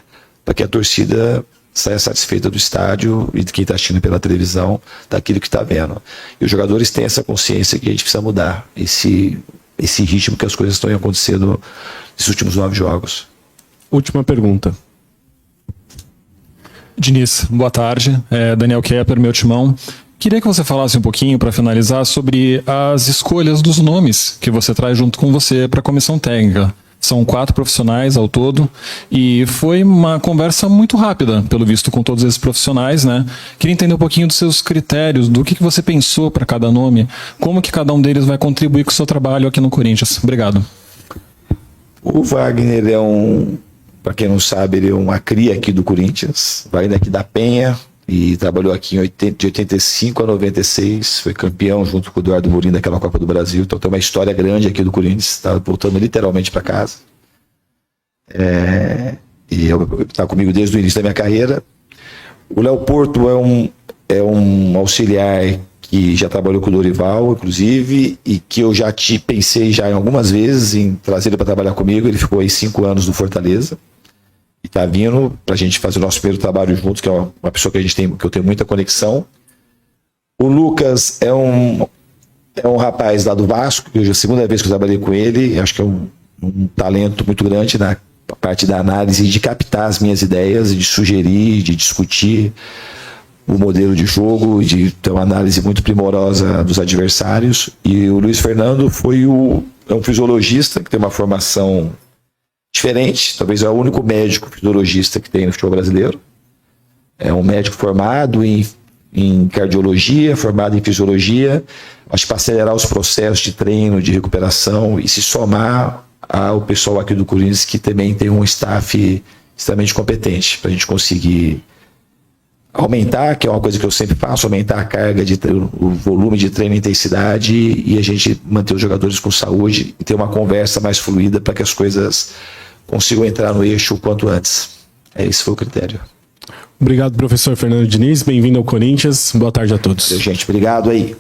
para que a torcida saia satisfeita do estádio e de quem está assistindo pela televisão, daquilo que está vendo. E os jogadores têm essa consciência que a gente precisa mudar esse ritmo que as coisas estão acontecendo nesses últimos 9 jogos. Última pergunta. Diniz, boa tarde. Daniel Kepler, meu timão. Queria que você falasse um pouquinho, para finalizar, sobre as escolhas dos nomes que você traz junto com você para a comissão técnica. São 4 profissionais ao todo e foi uma conversa muito rápida, pelo visto, com todos esses profissionais, né? Queria entender um pouquinho dos seus critérios, do que você pensou para cada nome, como que cada um deles vai contribuir com o seu trabalho aqui no Corinthians. Obrigado. O Wagner para quem não sabe, ele é uma cria aqui do Corinthians, vai daqui da Penha e trabalhou aqui de 85 a 96, foi campeão junto com o Eduardo Murim daquela Copa do Brasil, então tem uma história grande aqui do Corinthians, está voltando literalmente para casa. E está comigo desde o início da minha carreira. O Léo Porto é um auxiliar que já trabalhou com o Dorival, inclusive, e que eu já pensei já em algumas vezes em trazer ele para trabalhar comigo. Ele ficou aí 5 anos no Fortaleza e está vindo para a gente fazer o nosso primeiro trabalho juntos, que é uma pessoa que eu tenho muita conexão. O Lucas é um rapaz lá do Vasco, que hoje é a segunda vez que eu trabalhei com ele. Acho que é um talento muito grande na parte da análise, de captar as minhas ideias, de sugerir, de discutir o modelo de jogo, de ter uma análise muito primorosa dos adversários. E o Luiz Fernando é um fisiologista que tem uma formação diferente, talvez é o único médico fisiologista que tem no futebol brasileiro. É um médico formado em cardiologia, formado em fisiologia, acho que para acelerar os processos de treino, de recuperação e se somar ao pessoal aqui do Corinthians, que também tem um staff extremamente competente, para a gente conseguir aumentar, que é uma coisa que eu sempre faço, aumentar a carga, o volume de treino e intensidade, e a gente manter os jogadores com saúde e ter uma conversa mais fluida para que as coisas consigam entrar no eixo o quanto antes. Esse foi o critério. Obrigado, professor Fernando Diniz. Bem-vindo ao Corinthians. Boa tarde a todos. Gente, obrigado aí.